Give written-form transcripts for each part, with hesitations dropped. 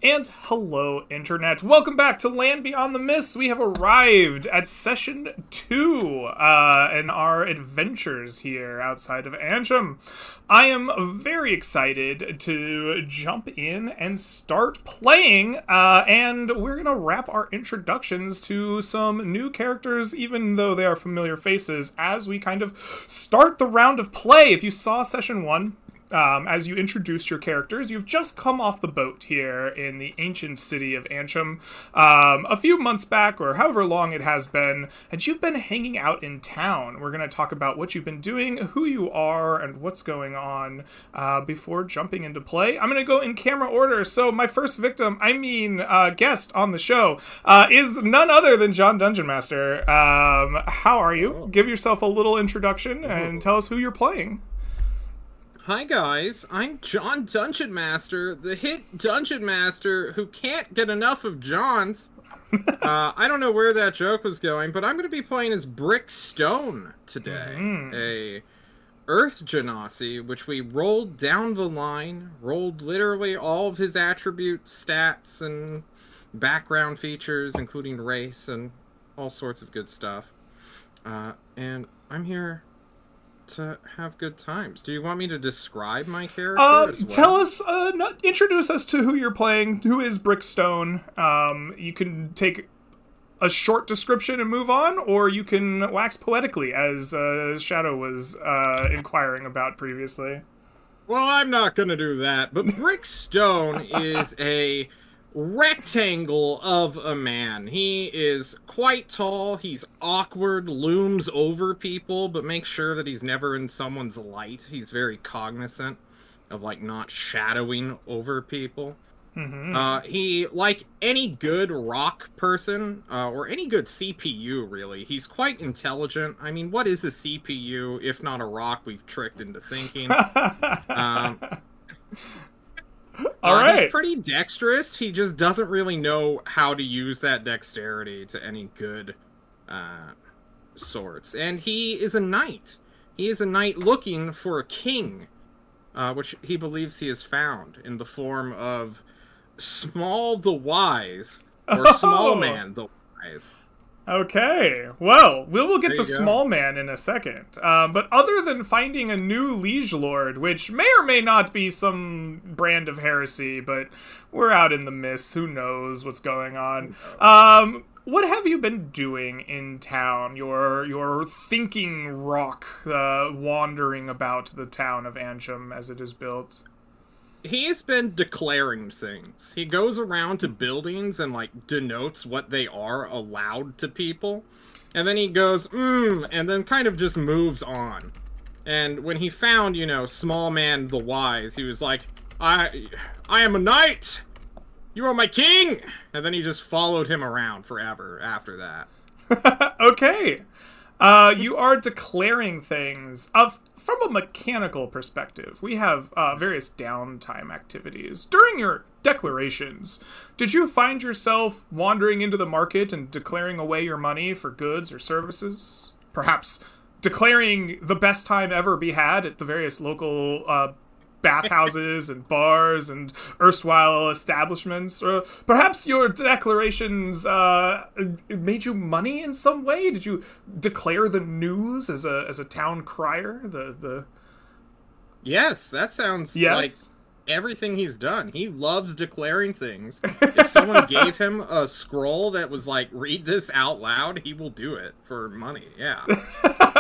And hello, Internet. Welcome back to Land Beyond the Mists. We have arrived at Session 2 in our adventures here outside of Antrim. I am very excited to jump in and start playing, and we're going to wrap our introductions to some new characters, even though they are familiar faces, as we kind of start the round of play. If you saw Session 1, as you introduce your characters, you've just come off the boat here in the ancient city of Antrim a few months back, or however long it has been, and you've been hanging out in town. We're going to talk about what you've been doing, who you are, and what's going on before jumping into play. I'm going to go in camera order, so my first victim, guest on the show, is none other than John Dungeon Master. How are you? Give yourself a little introduction and tell us who you're playing. Hi guys, I'm John Dungeon Master, the hit Dungeon Master who can't get enough of Johns. I don't know where that joke was going, but I'm going to be playing as Brickstone today. A Earth Genasi, which we rolled down the line, rolled literally all of his attribute stats and background features, including race and all sorts of good stuff. And I'm here to have good times. Do you want me to describe my character as well? Tell us, introduce us to who you're playing. Who is Brickstone? You can take a short description and move on, or you can wax poetically, as Shadow was inquiring about previously. Well, I'm not going to do that, but Brickstone is a rectangle of a man. He is quite tall, he's awkward, looms over people, but makes sure that he's never in someone's light. He's very cognizant of, like, not shadowing over people. He, like any good rock person, or any good CPU, really, he's quite intelligent. I mean, what is a CPU, if not a rock we've tricked into thinking? All right. He's pretty dexterous. He just doesn't really know how to use that dexterity to any good sorts. And he is a knight. He is a knight looking for a king, which he believes he has found in the form of Small the Wise, or Small Man the Wise. Okay, well, we'll get to Small Man in a second. But other than finding a new liege lord, which may or may not be some brand of heresy, but we're out in the mists, who knows what's going on. What have you been doing in town? Your thinking rock, wandering about the town of Antrim as it is built. He's been declaring things. He goes around to buildings and, like, denotes what they are aloud to people. And then he goes, and then kind of just moves on. And when he found, you know, Small Man the Wise, he was like, I am a knight! You are my king! And then he just followed him around forever after that. Okay. You are declaring things. From a mechanical perspective, we have various downtime activities. During your declarations, did you find yourself wandering into the market and declaring away your money for goods or services? Perhaps declaring the best time ever be had at the various local bathhouses and bars and erstwhile establishments? Or perhaps your declarations made you money in some way? Did you declare the news as a town crier? Yes, that sounds like everything he's done. He loves declaring things. If someone gave him a scroll that was like, read this out loud, he will do it for money. Yeah.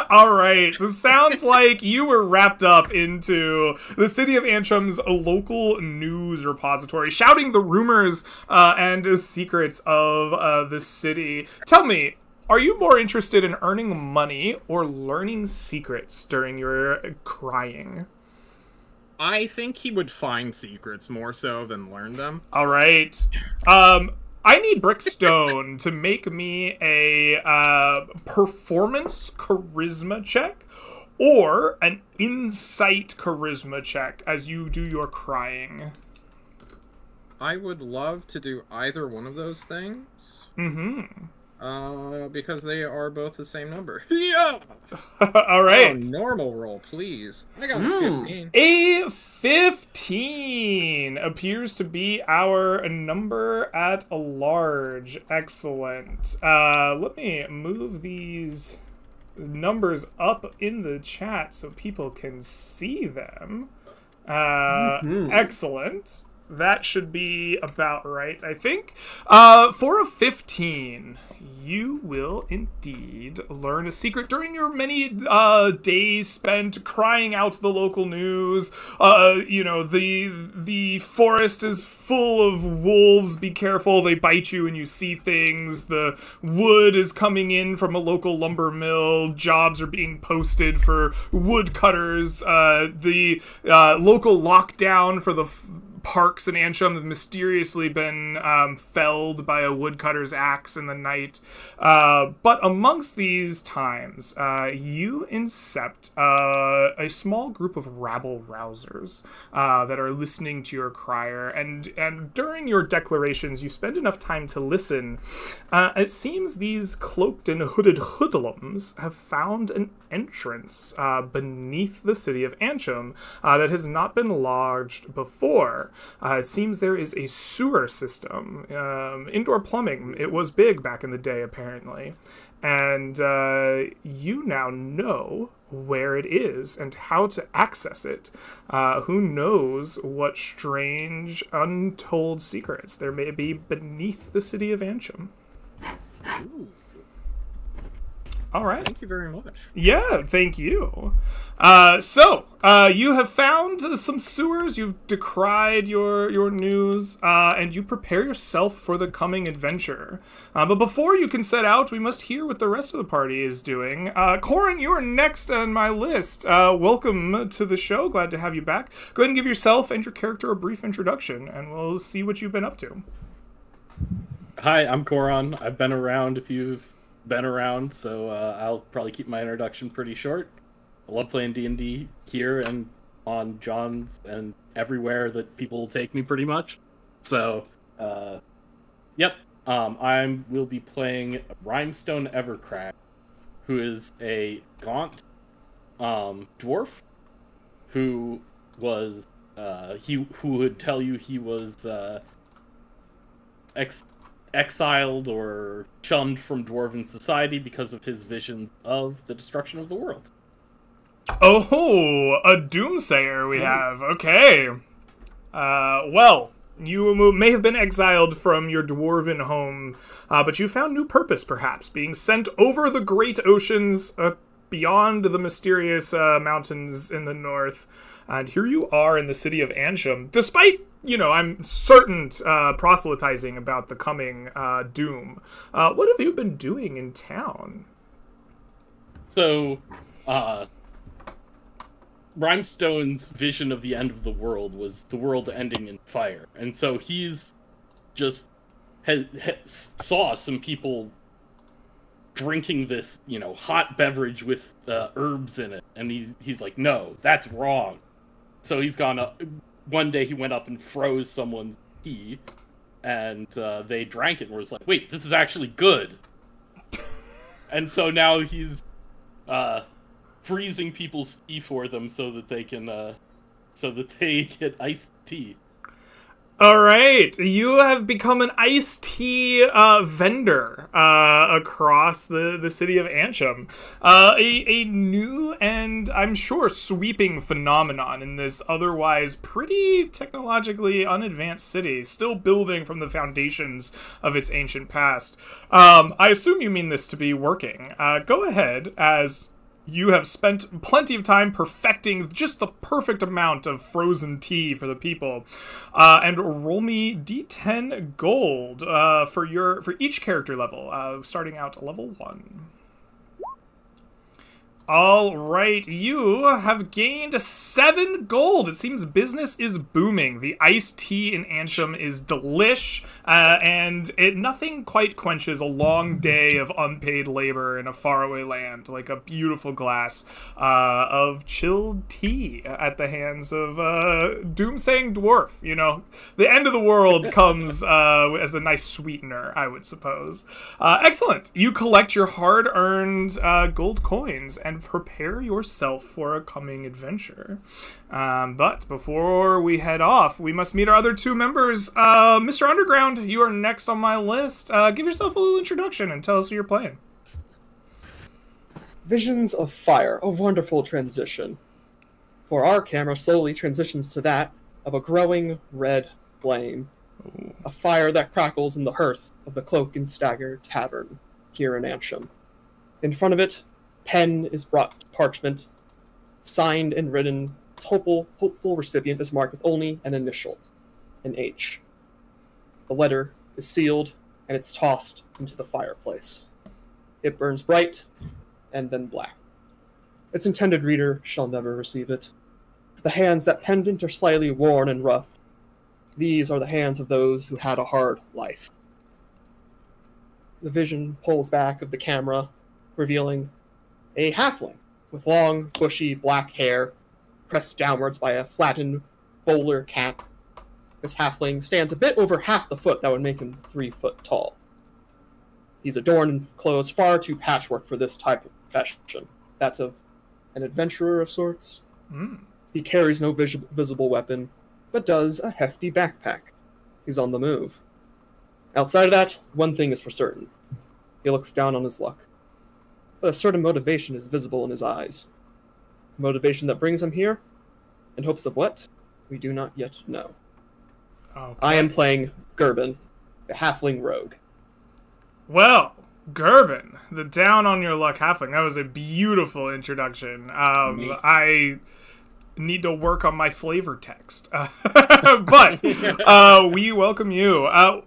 All right. So it sounds like you were wrapped up into the city of Antrim's local news repository, shouting the rumors and secrets of the city. Tell me, are you more interested in earning money or learning secrets during your crying? I think he would find secrets more so than learn them. All right. I need Brickstone to make me a performance charisma check or an insight charisma check as you do your crying. I would love to do either one of those things. Because they are both the same number. Yeah! All Oh, right. normal roll, please. I got 15. A 15 appears to be our number at large. Excellent. Let me move these numbers up in the chat so people can see them. Excellent. That should be about right, I think. For a 15, you will indeed learn a secret during your many days spent crying out the local news. You know, the forest is full of wolves. Be careful, they bite you and you see things. The wood is coming in from a local lumber mill. Jobs are being posted for woodcutters. The local lockdown for the parks in Antrim have mysteriously been felled by a woodcutter's axe in the night. But amongst these times, you incept a small group of rabble-rousers that are listening to your crier, and during your declarations, you spend enough time to listen. It seems these cloaked and hooded hoodlums have found an entrance beneath the city of Antrim that has not been lodged before. It seems there is a sewer system, indoor plumbing. It was big back in the day, apparently. And you now know where it is and how to access it. Who knows what strange, untold secrets there may be beneath the city of Antrim. Ooh. All right. Thank you very much. Yeah, thank you. So, you have found some sewers, you've decried your news, and you prepare yourself for the coming adventure. But before you can set out, we must hear what the rest of the party is doing. Corin, you are next on my list. Welcome to the show, glad to have you back. Go ahead and give yourself and your character a brief introduction, and we'll see what you've been up to. Hi, I'm Coron. I've been around if you've been around, so I'll probably keep my introduction pretty short. I love playing D&D here and on John's and everywhere that people will take me pretty much. So, yep. I will be playing Rhymestone Evercrack, who is a gaunt dwarf who was who would tell you he was exiled or shunned from dwarven society because of his visions of the destruction of the world. Oh, a doomsayer we have. Okay. Well, you may have been exiled from your dwarven home, but you found new purpose, perhaps, being sent over the great oceans beyond the mysterious mountains in the north. And here you are in the city of Antrim, despite, you know, I'm certain proselytizing about the coming doom. What have you been doing in town? So, Rhymestone's vision of the end of the world was the world ending in fire. And so he's just saw some people drinking this, you know, hot beverage with herbs in it. And he's like, no, that's wrong. So he's gone up. One day he went up and froze someone's tea, and they drank it and was like, wait, this is actually good. And so now he's freezing people's tea for them so that they can get iced tea. All right, you have become an iced tea vendor across the city of Antrim. A new and, I'm sure, sweeping phenomenon in this otherwise pretty technologically unadvanced city, still building from the foundations of its ancient past. I assume you mean this to be working. Go ahead, as you have spent plenty of time perfecting just the perfect amount of frozen tea for the people. And roll me d10 gold for each character level, starting out level 1. All right, you have gained 7 gold. It seems business is booming. The iced tea in Antrim is delish, and nothing quite quenches a long day of unpaid labor in a faraway land, like a beautiful glass of chilled tea at the hands of doomsaying dwarf. You know, the end of the world comes as a nice sweetener, I would suppose. Excellent. You collect your hard-earned gold coins and prepare yourself for a coming adventure. But before we head off, we must meet our other 2 members. Mr. Underground, you are next on my list. Give yourself a little introduction and tell us who you're playing. Visions of Fire, a wonderful transition. For our camera slowly transitions to that of a growing red flame. Ooh. A fire that crackles in the hearth of the Cloak and Stagger Tavern here in Antrim. In front of it, pen is brought to parchment, signed and written. Its hopeful recipient is marked with only an initial, an H. The letter is sealed, and it's tossed into the fireplace. It burns bright, and then black. Its intended reader shall never receive it. The hands that penned it are slightly worn and rough. These are the hands of those who had a hard life. The vision pulls back of the camera, revealing a halfling with long, bushy black hair pressed downwards by a flattened bowler cap. This halfling stands a bit over half the foot that would make him 3 foot tall. He's adorned in clothes far too patchwork for this type of profession. That's of an adventurer of sorts. He carries no visible weapon, but does a hefty backpack. He's on the move. Outside of that, one thing is for certain. He looks down on his luck. But a certain motivation is visible in his eyes. Motivation that brings him here, in hopes of what? We do not yet know. Okay. I am playing Gerben, the halfling rogue. Well, Gerben, the down on your luck halfling. That was a beautiful introduction. I need to work on my flavor text. But we welcome you.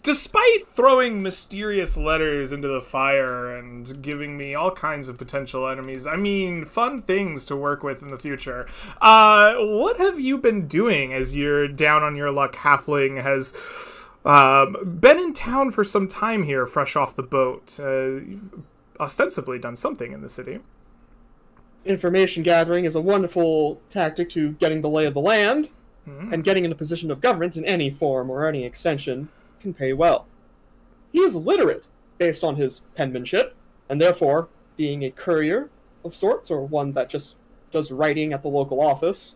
Despite throwing mysterious letters into the fire and giving me all kinds of potential enemies, I mean, fun things to work with in the future. What have you been doing as your down on your luck halfling has been in town for some time here, fresh off the boat? You've ostensibly done something in the city. Information gathering is a wonderful tactic to getting the lay of the land, and getting in a position of government in any form or any extension can pay well. He is literate, based on his penmanship, and therefore, being a courier of sorts, or one that just does writing at the local office,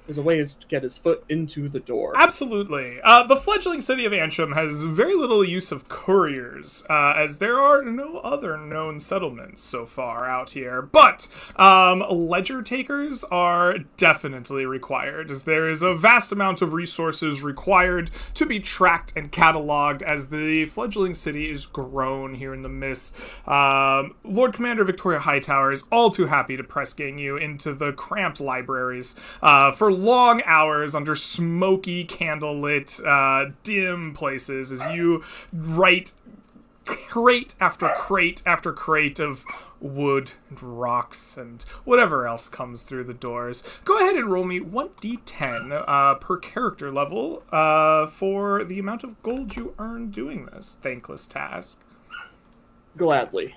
is a way to get his foot into the door. Absolutely. The fledgling city of Antrim has very little use of couriers, as there are no other known settlements so far out here. But ledger takers are definitely required, as there is a vast amount of resources required to be tracked and cataloged as the fledgling city is grown here in the Mist. Lord Commander Victoria Hightower is all too happy to press gang you into the cramped libraries for long hours under smoky, candlelit, dim places as you write crate after crate after crate of wood and rocks and whatever else comes through the doors. Go ahead and roll me 1d10 per character level for the amount of gold you earn doing this thankless task. Gladly.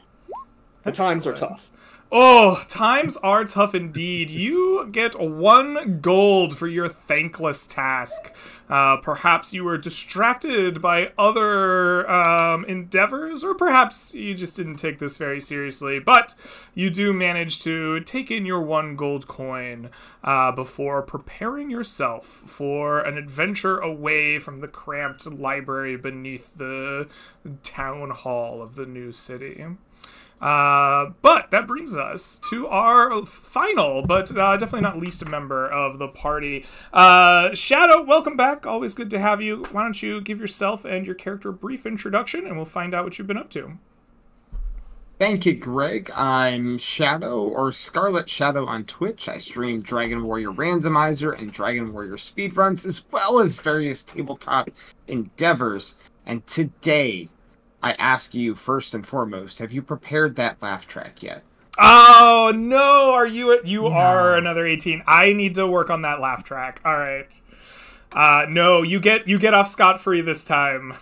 The times are tough. Oh, times are tough indeed. You get 1 gold for your thankless task. Perhaps you were distracted by other endeavors, or perhaps you just didn't take this very seriously, but you do manage to take in your 1 gold coin before preparing yourself for an adventure away from the cramped library beneath the town hall of the new city. But that brings us to our final, but definitely not least member of the party. Shadow, welcome back. Always good to have you. Why don't you give yourself and your character a brief introduction, and we'll find out what you've been up to. Thank you, Greg. I'm Shadow, or Scarlet Shadow on Twitch. I stream Dragon Warrior Randomizer and Dragon Warrior Speedruns, as well as various tabletop endeavors. And today, I ask you, first and foremost, have you prepared that laugh track yet? Oh no, are you you No. are another 18. I need to work on that laugh track. All right. No, you get off scot-free this time.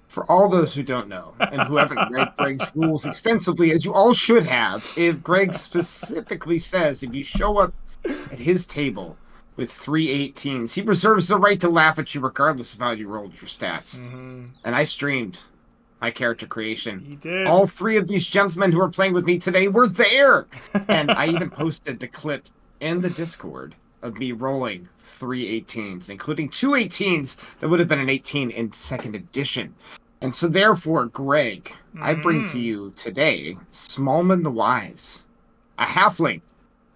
For all those who don't know and who haven't read Greg's rules extensively, as you all should have, if Greg specifically says if you show up at his table with 3 18s, he reserves the right to laugh at you regardless of how you rolled your stats. Mm-hmm. And I streamed my character creation. He did. All 3 of these gentlemen who are playing with me today were there. And I even posted the clip in the Discord of me rolling 3 18s, including 2 18s that would have been an 18 in 2nd edition. And so therefore, Greg, I bring to you today Smallman the Wise, a halfling,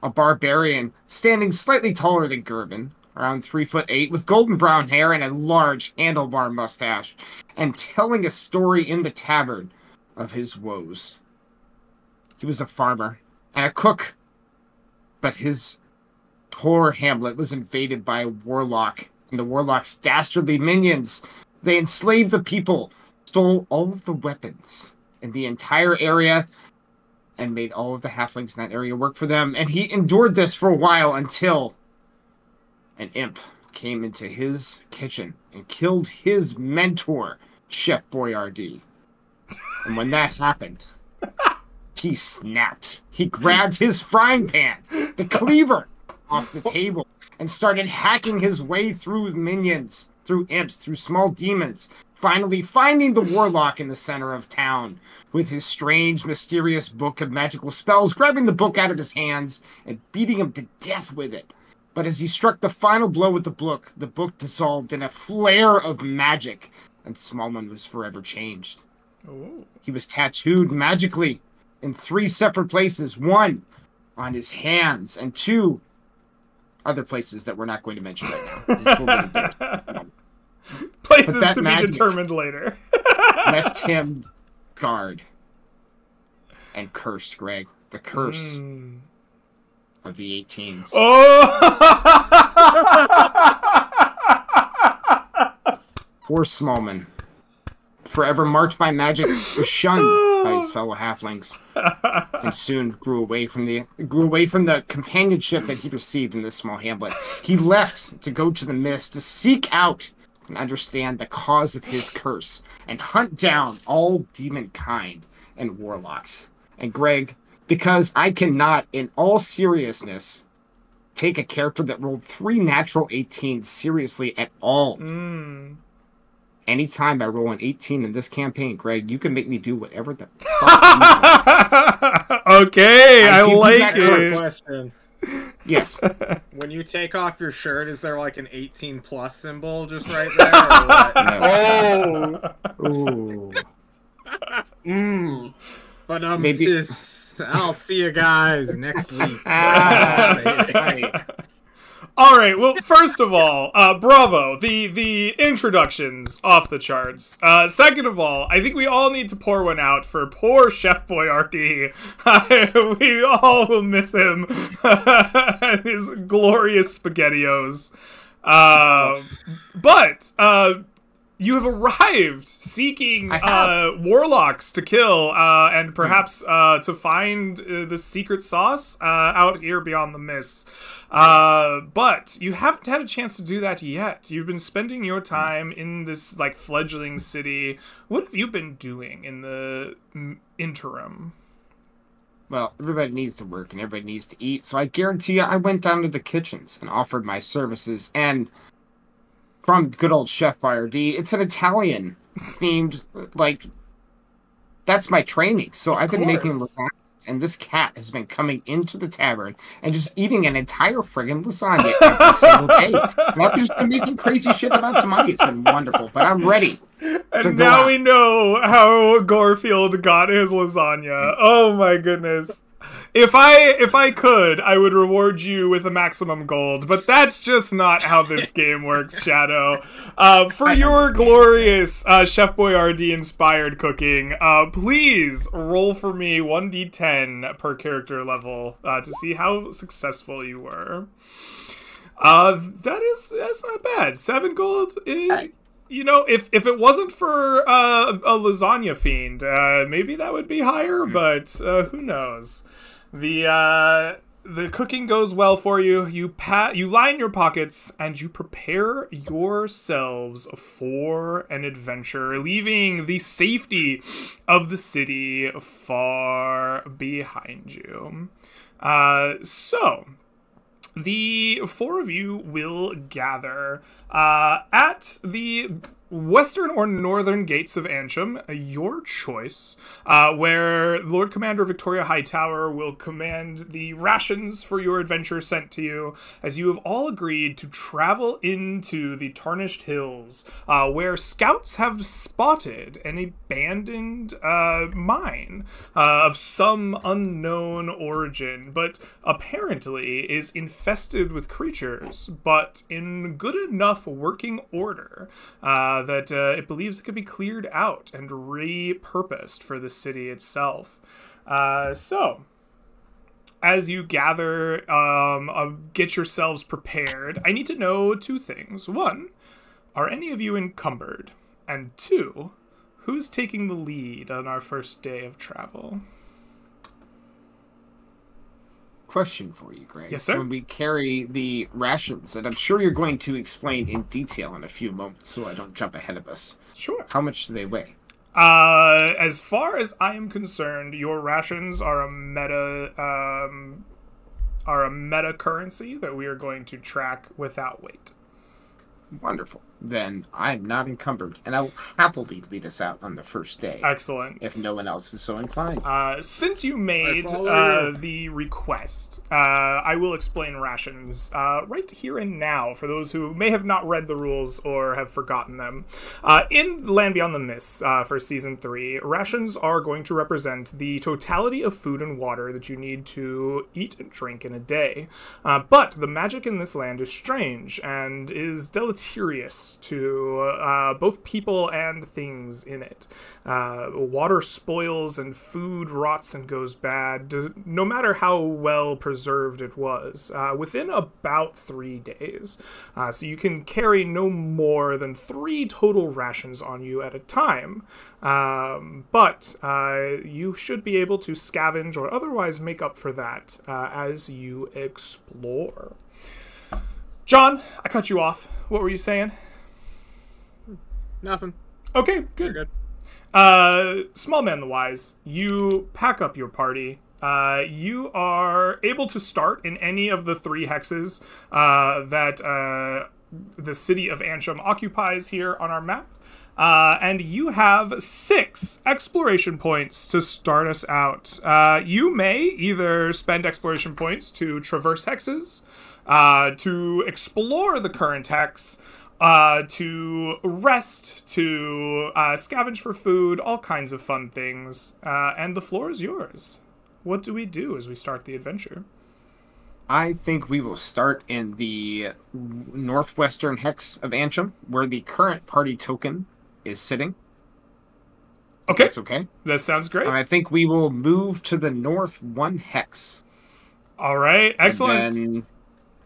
a barbarian standing slightly taller than Gerben, around 3'8", with golden brown hair and a large handlebar mustache, and telling a story in the tavern of his woes. He was a farmer and a cook, but his poor hamlet was invaded by a warlock, and the warlock's dastardly minions. They enslaved the people, stole all of the weapons in the entire area, and made all of the halflings in that area work for them. And he endured this for a while until an imp came into his kitchen and killed his mentor, Chef Boyardee. And when that happened, he snapped. He grabbed his frying pan, the cleaver, off the table and started hacking his way through minions, through imps, through small demons, finally finding the warlock in the center of town with his strange, mysterious book of magical spells, grabbing the book out of his hands and beating him to death with it. But as he struck the final blow with the book dissolved in a flare of magic, and Smallman was forever changed. Ooh. He was tattooed magically in 3 separate places, 1 on his hands, and 2 other places that we're not going to mention right now. Just a little bit embarrassing. Places that to be magic determined later. Left him scarred and cursed, Greg. The curse of the 18s. Poor Smallman, forever marked by magic, was shunned by his fellow halflings, and soon grew away from the companionship that he received in this small hamlet. He left to go to the mist to seek out and understand the cause of his curse and hunt down all demon kind and warlocks. And Greg, because I cannot, in all seriousness, take a character that rolled 3 natural 18s seriously at all. Anytime I roll an 18 in this campaign, Greg, you can make me do whatever the fuck you want. Okay, I give you like that it. Question. Yes. When you take off your shirt, is there like an 18 plus symbol just right there? Or what? Oh. Ooh. But Maybe- I'll see you guys next week. Right. All right. Well, first of all, bravo. The introductions off the charts. Second of all, I think we all need to pour one out for poor Chef Boyardee. We all will miss him and his glorious SpaghettiOs. But you have arrived seeking warlocks to kill and perhaps to find the secret sauce out here beyond the mist. But you haven't had a chance to do that yet. You've been spending your time in this like fledgling city. What have you been doing in the interim? Well, everybody needs to work and everybody needs to eat, so I guarantee you I went down to the kitchens and offered my services, and from good old Chef Boyardee, it's an Italian themed, like, that's my training. So I've been making lasagna, and this cat has been coming into the tavern and just eating an entire friggin' lasagna every single day. And I've just been making crazy shit amounts of money. It's been wonderful, but I'm ready. And now we know how Gorefield got his lasagna. Oh my goodness. If I could, I would reward you with a maximum gold, but that's just not how this game works, Shadow. For your glorious Chef Boyardee inspired cooking, please roll for me 1d10 per character level to see how successful you were. That's not bad. 7 gold. You know, if it wasn't for a lasagna fiend, maybe that would be higher, but who knows? The cooking goes well for you. You line your pockets and you prepare yourselves for an adventure, leaving the safety of the city far behind you. So the four of you will gather at the western or northern gates of Antrim, your choice, where Lord Commander Victoria Hightower will command the rations for your adventure sent to you, as you have all agreed to travel into the Tarnished Hills, where scouts have spotted an abandoned mine of some unknown origin, but apparently is infested with creatures, but in good enough working order that it believes it could be cleared out and repurposed for the city itself. So, as you gather, get yourselves prepared, I need to know two things. One, are any of you encumbered? And two, who's taking the lead on our first day of travel? Question for you, Greg. Yes, sir. When we carry the rations, and I'm sure you're going to explain in detail in a few moments, so I don't jump ahead of us. Sure. How much do they weigh? As far as I am concerned, your rations are a meta currency that we are going to track without weight. Wonderful. Then I'm not encumbered, and I will happily lead us out on the first day. Excellent. If no one else is so inclined. Since you made I follow you. the request, I will explain rations right here and now for those who may have not read the rules or have forgotten them. In Land Beyond the Mists for Season 3, rations are going to represent the totality of food and water that you need to eat and drink in a day. But the magic in this land is strange and is deleterious to both people and things in it. Water spoils and food rots and goes bad, no matter how well preserved it was, within about 3 days. So you can carry no more than 3 total rations on you at a time. But you should be able to scavenge or otherwise make up for that as you explore. John, I cut you off. What were you saying? Nothing. Okay, You're good. good. Small man the wise, you pack up your party. You are able to start in any of the 3 hexes that the city of Antrim occupies here on our map. And you have 6 exploration points to start us out. You may either spend exploration points to traverse hexes, to explore the current hex, to rest, to scavenge for food, all kinds of fun things. And the floor is yours. What do we do as we start the adventure? I think we will start in the northwestern hex of Antrim, where the current party token is sitting. Okay, That's okay. that sounds great. And I think we will move to the north 1 hex. All right, excellent. And then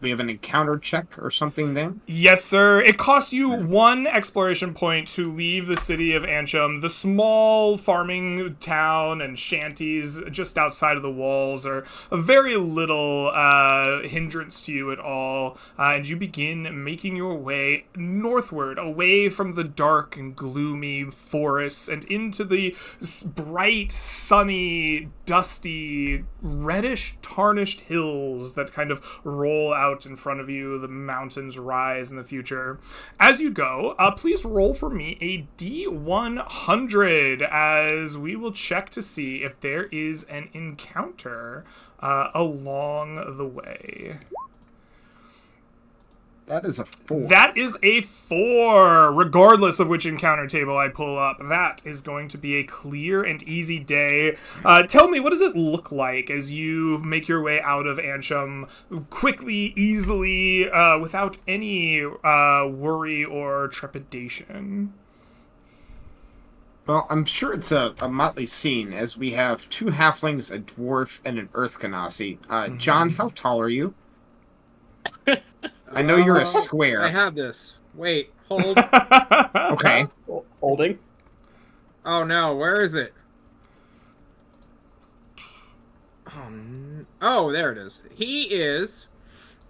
we have an encounter check or something there. Yes, sir. It costs you 1 exploration point to leave the city of Antrim. The small farming town and shanties just outside of the walls are a very little hindrance to you at all. And you begin making your way northward, away from the dark and gloomy forests and into the bright, sunny, dusty, reddish, tarnished hills that kind of roll out in front of you. The mountains rise in the future. As you go, please roll for me a D100 as we will check to see if there is an encounter along the way. That is a 4. That is a 4, regardless of which encounter table I pull up. That is going to be a clear and easy day. Tell me, what does it look like as you make your way out of Antrim quickly, easily, without any worry or trepidation? Well, I'm sure it's a motley scene, as we have 2 halflings, a dwarf, and an earth ganassi. John, how tall are you? I know you're a square. I have this. Wait, hold. Okay. Holding. Oh no, where is it? Oh, there it is. He is.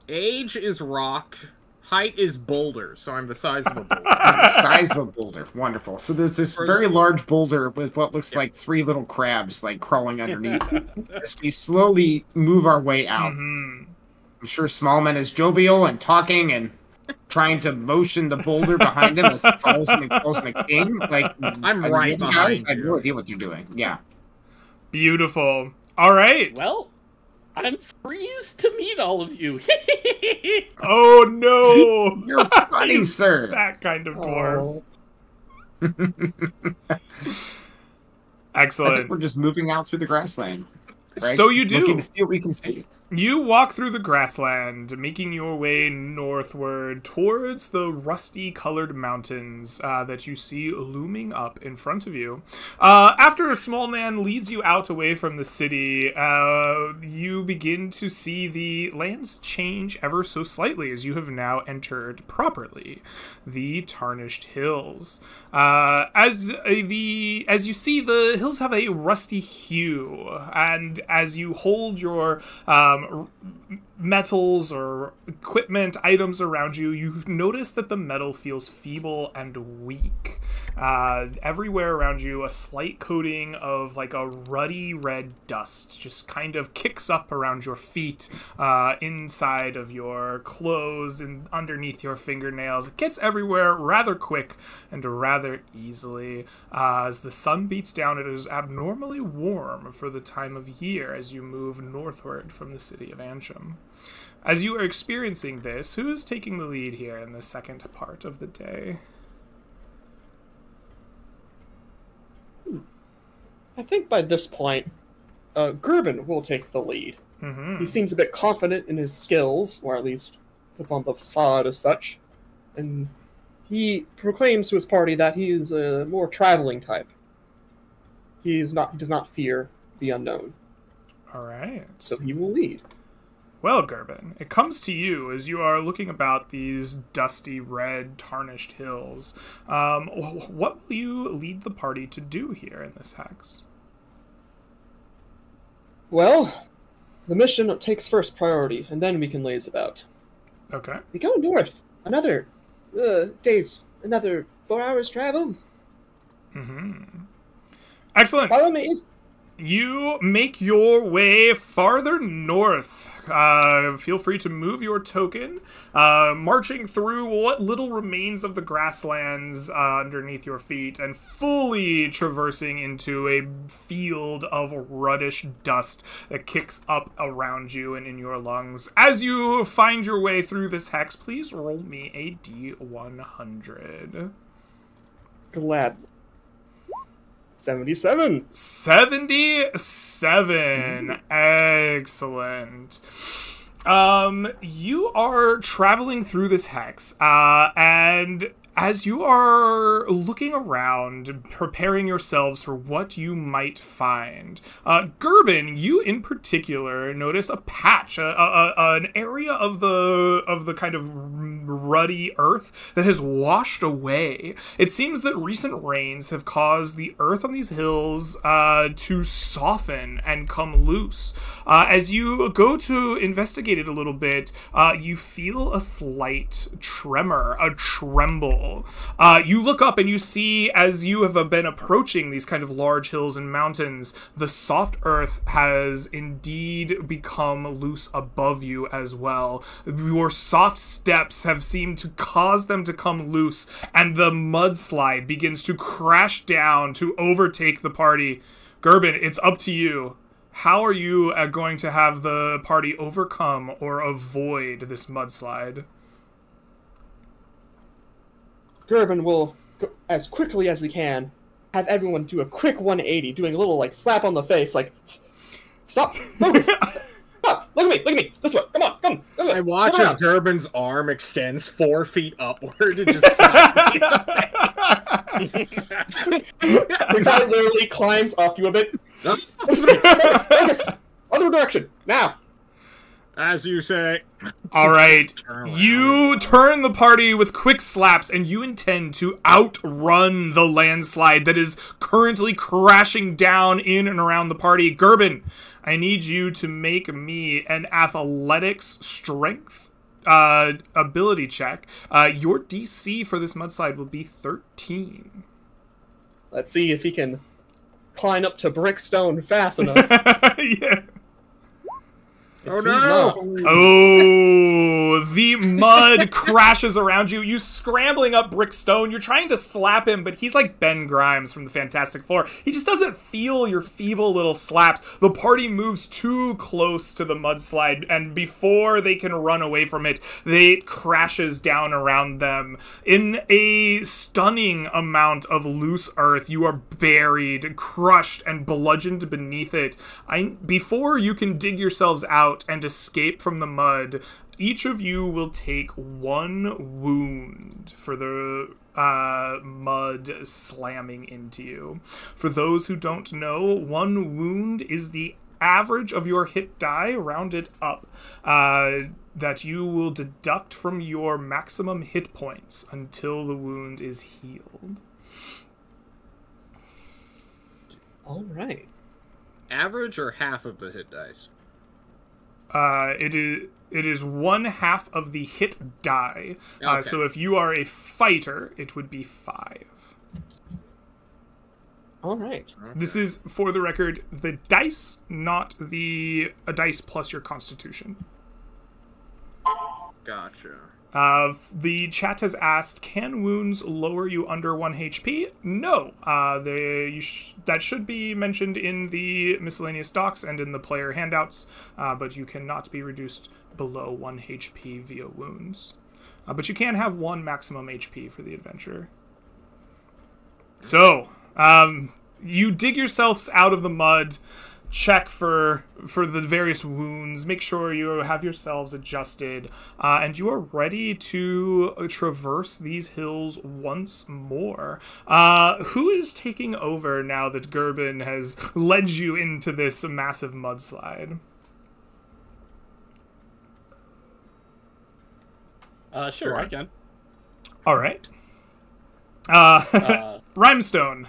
Age is rock. Height is boulder. So I'm the size of a boulder. The size of a boulder. Wonderful. So there's this very large boulder with what looks like 3 little crabs like crawling underneath. As we slowly move our way out. I'm sure Smallman is jovial and talking and trying to motion the boulder behind him as he falls in a king. Like, I'm right behind I have no idea what they're doing. Yeah. Beautiful. All right. Well, I'm pleased to meet all of you. Oh no! You're funny, He's sir. that kind of dwarf. Oh, I Excellent. think we're just moving out through the grassland. Right? So you do. Looking to see what we can see. You walk through the grassland, making your way northward towards the rusty-colored mountains that you see looming up in front of you. After a small man leads you out away from the city, you begin to see the lands change ever so slightly as you have now entered properly the Tarnished Hills. As you see, the hills have a rusty hue, and as you hold your metals or equipment items around you, you notice that the metal feels feeble and weak. Everywhere around you, a slight coating of like a ruddy red dust just kind of kicks up around your feet, inside of your clothes and underneath your fingernails. It gets everywhere rather quick and rather easily. As the sun beats down, it is abnormally warm for the time of year as you move northward from the city of Antrim. As you are experiencing this, who is taking the lead here in the second part of the day? I think by this point, Gerben will take the lead. He seems a bit confident in his skills, or at least puts on the facade as such, and he proclaims to his party that he is a more traveling type. He does not fear the unknown. All right. So he will lead. Well, Gerben, it comes to you as you are looking about these dusty, red, tarnished hills. What will you lead the party to do here in this hex? Well, the mission takes first priority, and then we can laze about. Okay. We go north. Another another 4 hours travel. Excellent. Follow me. You make your way farther north. Feel free to move your token, marching through what little remains of the grasslands underneath your feet and fully traversing into a field of reddish dust that kicks up around you and in your lungs. As you find your way through this hex, please roll me a D100. Glad. 77. 77. Excellent. You are traveling through this hex, and as you are looking around, preparing yourselves for what you might find, Gerben, you in particular notice a patch, an area of the kind of ruddy earth that has washed away. It seems that recent rains have caused the earth on these hills to soften and come loose. As you go to investigate it a little bit, you feel a slight tremor, a tremble. You look up and you see, as you have been approaching these kind of large hills and mountains, the soft earth has indeed become loose above you as well. Your soft steps have seemed to cause them to come loose, and the mudslide begins to crash down to overtake the party. Gerben, it's up to you. How are you going to have the party overcome or avoid this mudslide? Gerben will, as quickly as he can, have everyone do a quick 180, doing a little, like, slap on the face, like, stop, focus, stop, look at me, this way, come on. I watch as Gerben's arm extends 4 feet upward and just slap me in the face. The guy literally climbs up you a bit. Listen to me, focus, other direction, now. As you say. All right, Turn around. you turn the party with quick slaps, and you intend to outrun the landslide that is currently crashing down in and around the party. Gerbin, I need you to make me an athletics strength ability check. Your DC for this mudslide will be 13. Let's see if he can climb up to Brickstone fast enough. Yeah. It Oh, seems no. not. Oh, the mud crashes around you. You scrambling up Brickstone. You're trying to slap him, but he's like Ben Grimes from the Fantastic Four. He just doesn't feel your feeble little slaps. The party moves too close to the mudslide, and before they can run away from it, it crashes down around them. In a stunning amount of loose earth, you are buried, crushed, and bludgeoned beneath it. Before you can dig yourselves out and escape from the mud, each of you will take 1 wound for the mud slamming into you. For those who don't know, 1 wound is the average of your hit die rounded up that you will deduct from your maximum hit points until the wound is healed. All right. Average or half of the hit dice? It is 1/2 of the hit die. Okay. So if you are a fighter, it would be 5. All right. This is, for the record, the dice, not a dice plus your constitution. Gotcha. The chat has asked, can wounds lower you under 1 HP? No. That should be mentioned in the miscellaneous docs and in the player handouts, but you cannot be reduced below 1 HP via wounds. But you can have 1 maximum HP for the adventure. So, you dig yourselves out of the mud, check for the various wounds, make sure you have yourselves adjusted, and you are ready to traverse these hills once more. Who is taking over now that Gerbin has led you into this massive mudslide? Sure, I can. All right. Uh, Rhymestone,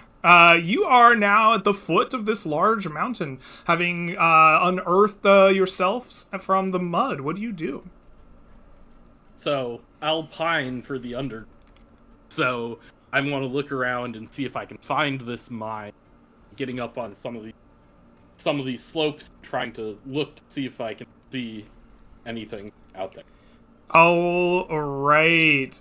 you are now at the foot of this large mountain, having unearthed yourselves from the mud. What do you do? So I'll pine for the under. So I want to look around and see if I can find this mine. Getting up on some of these slopes, trying to look to see if I can see anything out there. All right.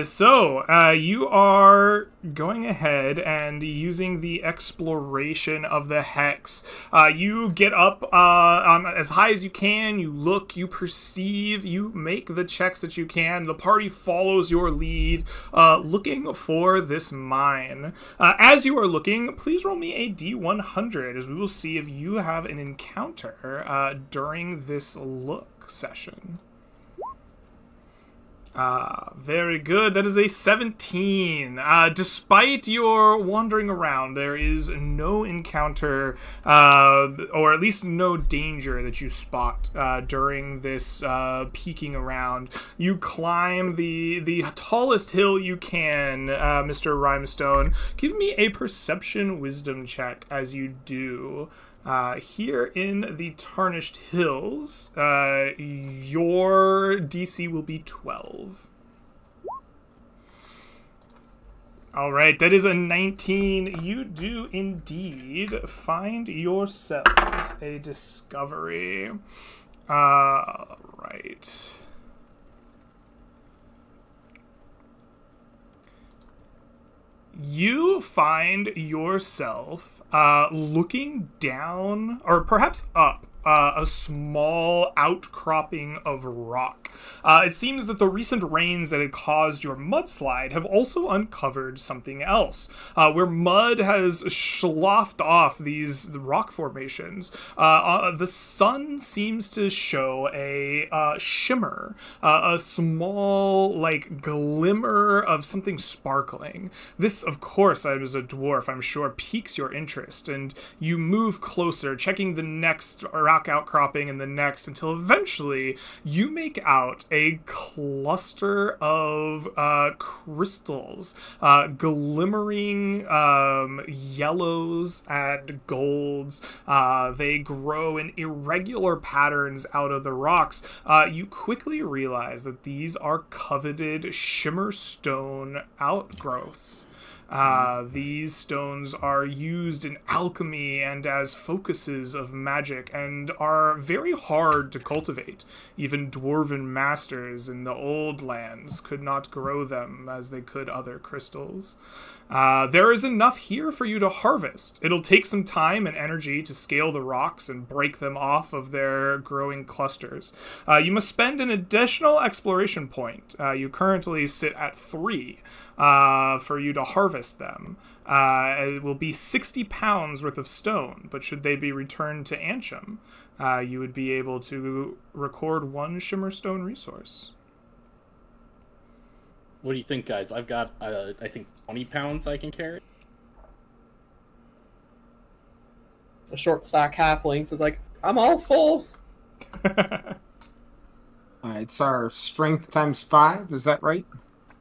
So you are going ahead and using the exploration of the hex. You get up as high as you can. You look, you perceive, you make the checks that you can. The party follows your lead, looking for this mine. As you are looking, please roll me a D100, as we will see if you have an encounter during this look session. Very good. That is a 17. Despite your wandering around, there is no encounter, or at least no danger that you spot during this peeking around. You climb the tallest hill you can, Mr. Rhymestone. Give me a perception wisdom check as you do. Here in the Tarnished Hills, your DC will be 12. Alright, that is a 19. You do indeed find yourselves a discovery. Right. You find yourself looking down, or perhaps up, a small outcropping of rock. It seems that the recent rains that had caused your mudslide have also uncovered something else, where mud has sloughed off these rock formations. The sun seems to show a shimmer, a small, like, glimmer of something sparkling. This, of course, as a dwarf, I'm sure, piques your interest, and you move closer, checking the next rock outcropping and the next, until eventually you make out a cluster of crystals, glimmering yellows and golds. They grow in irregular patterns out of the rocks. You quickly realize that these are coveted shimmer stone outgrowths. These stones are used in alchemy and as focuses of magic, and are very hard to cultivate. Even dwarven masters in the old lands could not grow them as they could other crystals. There is enough here for you to harvest. It'll take some time and energy to scale the rocks and break them off of their growing clusters. You must spend an additional exploration point. You currently sit at 3 for you to harvest them. It will be 60 pounds worth of stone, but should they be returned to Ansham, you would be able to record 1 Shimmerstone resource. What do you think, guys? I've got, I think, 20 pounds I can carry. The short stack halflings is like, I'm all full. It's our strength times 5, is that right?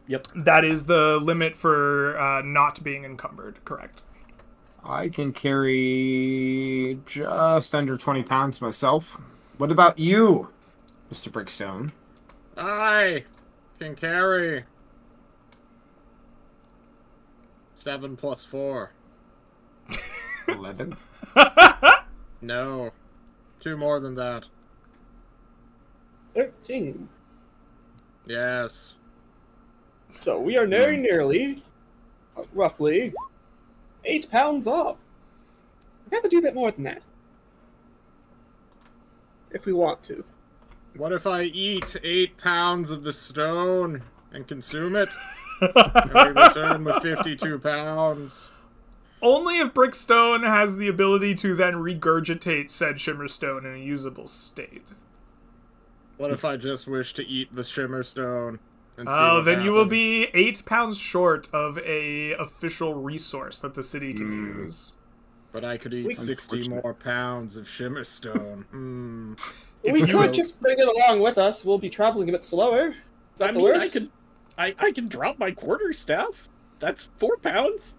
Yep. That is the limit for not being encumbered, correct. I can carry just under 20 pounds myself. What about you, Mr. Brickstone? I can carry 7 plus 4. 11. No. 2 more than that. 13. Yes. So we are very nearly, roughly, 8 pounds off. We have to do a bit more than that. If we want to. What if I eat 8 pounds of the stone and consume it? And we return with 52 pounds. Only if Brickstone has the ability to then regurgitate said Shimmerstone in a usable state. What if I just wish to eat the Shimmerstone? Oh, then you will be 8 pounds short of a official resource that the city can use. But I could eat 60 more pounds of Shimmerstone. We could just bring it along with us. We'll be traveling a bit slower. Is that the worst? I can drop my quarterstaff. That's 4 pounds.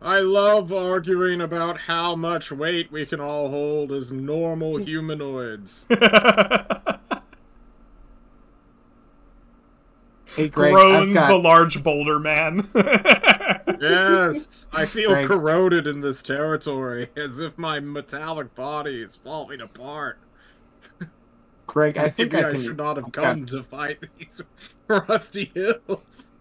I love arguing about how much weight we can all hold as normal humanoids. Hey, Greg, Groans the large boulder man. Yes, I feel Greg. corroded in this territory, as if my metallic body is falling apart. Greg, I think Maybe I can... should not have come to fight these rusty hills.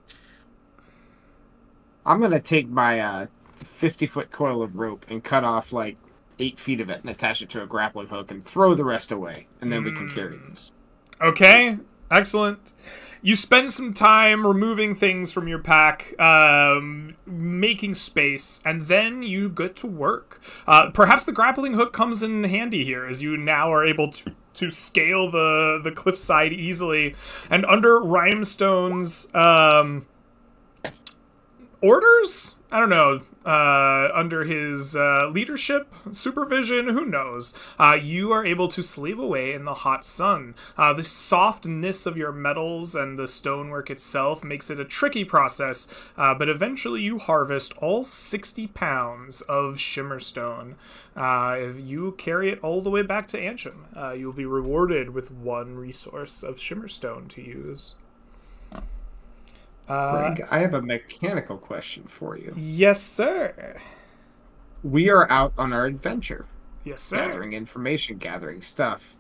I'm going to take my 50-foot coil of rope and cut off, like, 8 feet of it and attach it to a grappling hook and throw the rest away, and then we can carry this. Okay, excellent. You spend some time removing things from your pack, making space, and then you get to work. Perhaps the grappling hook comes in handy here, as you now are able to scale the cliffside easily. And under Rhymestone's orders? I don't know. Under his leadership, supervision, who knows? You are able to slave away in the hot sun. The softness of your metals and the stonework itself makes it a tricky process, but eventually you harvest all 60 pounds of Shimmerstone. If you carry it all the way back to Ansham, you'll be rewarded with 1 resource of Shimmerstone to use. Greg, I have a mechanical question for you. Yes, sir. We are out on our adventure. Yes, sir. Gathering information, gathering stuff.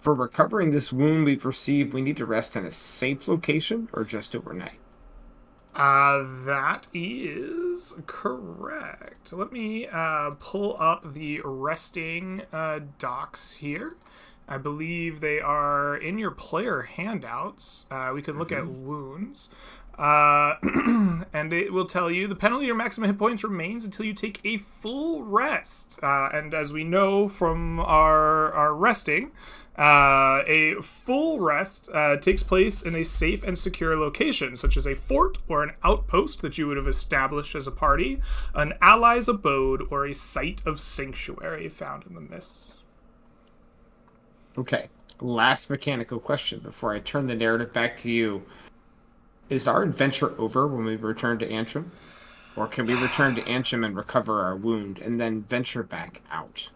For recovering this wound we've received, we need to rest in a safe location or just overnight? That is correct. Let me pull up the resting docs here. I believe they are in your player handouts. We can look at wounds. And it will tell you the penalty or maximum hit points remains until you take a full rest. And as we know from our resting, a full rest takes place in a safe and secure location, such as a fort or an outpost that you would have established as a party, an ally's abode, or a site of sanctuary found in the mists. Okay, last mechanical question before I turn the narrative back to you. Is our adventure over when we return to Antrim? Or can we return to Antrim and recover our wound and then venture back out?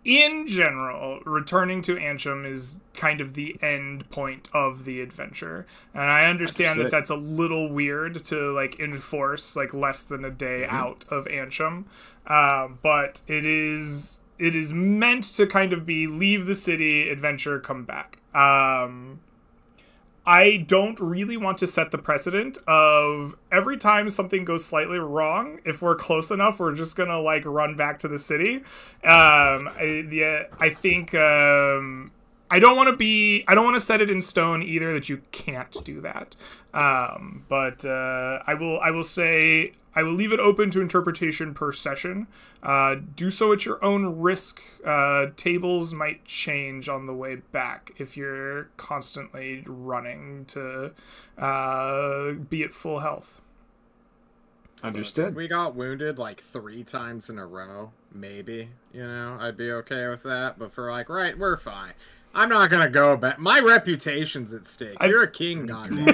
In general, returning to Antrim is kind of the end point of the adventure. And I understand that that's a little weird to, like, enforce, like, less than a day out of Antrim. But it is meant to kind of be leave the city, adventure, come back. I don't really want to set the precedent of every time something goes slightly wrong, if we're close enough, we're just gonna like run back to the city. I think I don't want to set it in stone either that you can't do that. But I will say I will leave it open to interpretation per session. Do so at your own risk. Tables might change on the way back if you're constantly running to be at full health. Understood. If we got wounded like 3 times in a row, maybe, I'd be okay with that. But for like, right, we're fine. I'm not gonna go back. My reputation's at stake. You're a king, goddamn.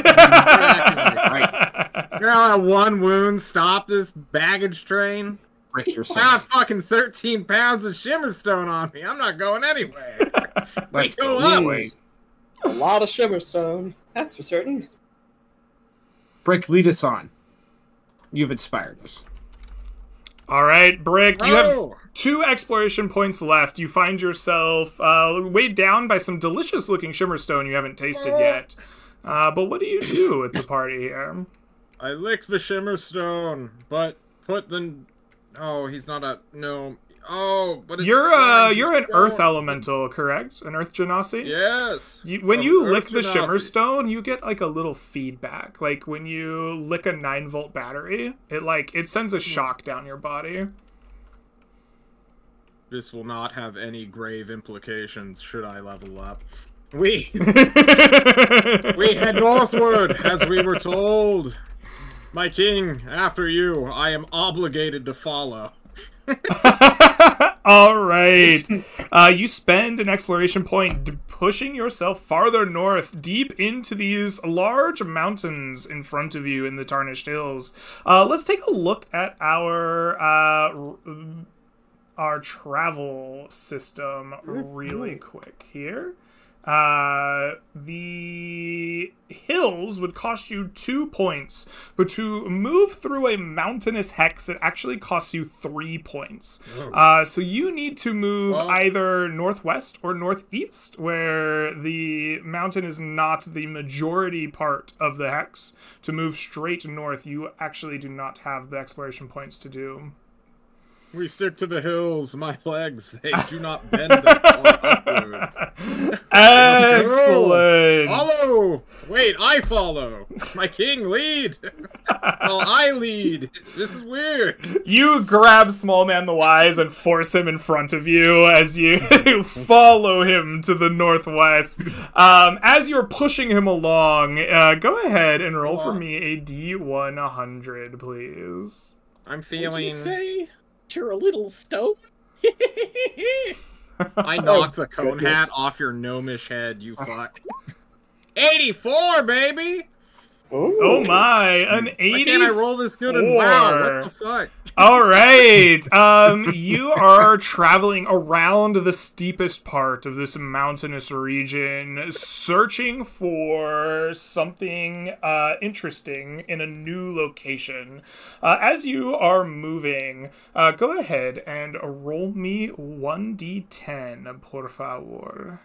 You're on a 1 wound. Stop this baggage train. Break your I have fucking 13 pounds of Shimmerstone on me. I'm not going anywhere. Let's go go. up. A lot of Shimmerstone, that's for certain. Brick, lead us on. You've inspired us. All right, Brick, you have 2 exploration points left. You find yourself weighed down by some delicious-looking Shimmerstone you haven't tasted yet. But what do you do at the party here? I licked the Shimmerstone, but put the... Oh, he's not a... No. Oh, but it's... You're an Earth Elemental, correct? An Earth Genasi? Yes. When you lick Earth the Genasi. Shimmerstone, you get like a little feedback. Like when you lick a 9-volt battery, it sends a shock down your body. This will not have any grave implications should I level up. We head northward, as we were told. My king, after you, I am obligated to follow. All right. You spend an exploration point pushing yourself farther north, deep into these large mountains in front of you in the Tarnished Hills. Let's take a look at our travel system really quick here. The hills would cost you 2 points, but to move through a mountainous hex, it actually costs you 3 points. So you need to move either northwest or northeast, where the mountain is not the majority part of the hex. To move straight north, you actually do not have the exploration points to do. We stick to the hills, my legs. They do not bend that far upward. Excellent. Follow! Wait, I follow. My king, lead. Well, I lead. This is weird. You grab Small Man the Wise and force him in front of you as you follow him to the northwest. As you're pushing him along, go ahead and roll for me a D100, please. I'm feeling... Would you say you're a little stoned? I knocked the cone hat off your gnomish head, you fuck. 84, baby! Oh my, an 80. Why can't I roll this good and wow? What the fuck? All right. You are traveling around the steepest part of this mountainous region, searching for something interesting in a new location. As you are moving, go ahead and roll me 1d10, por favor.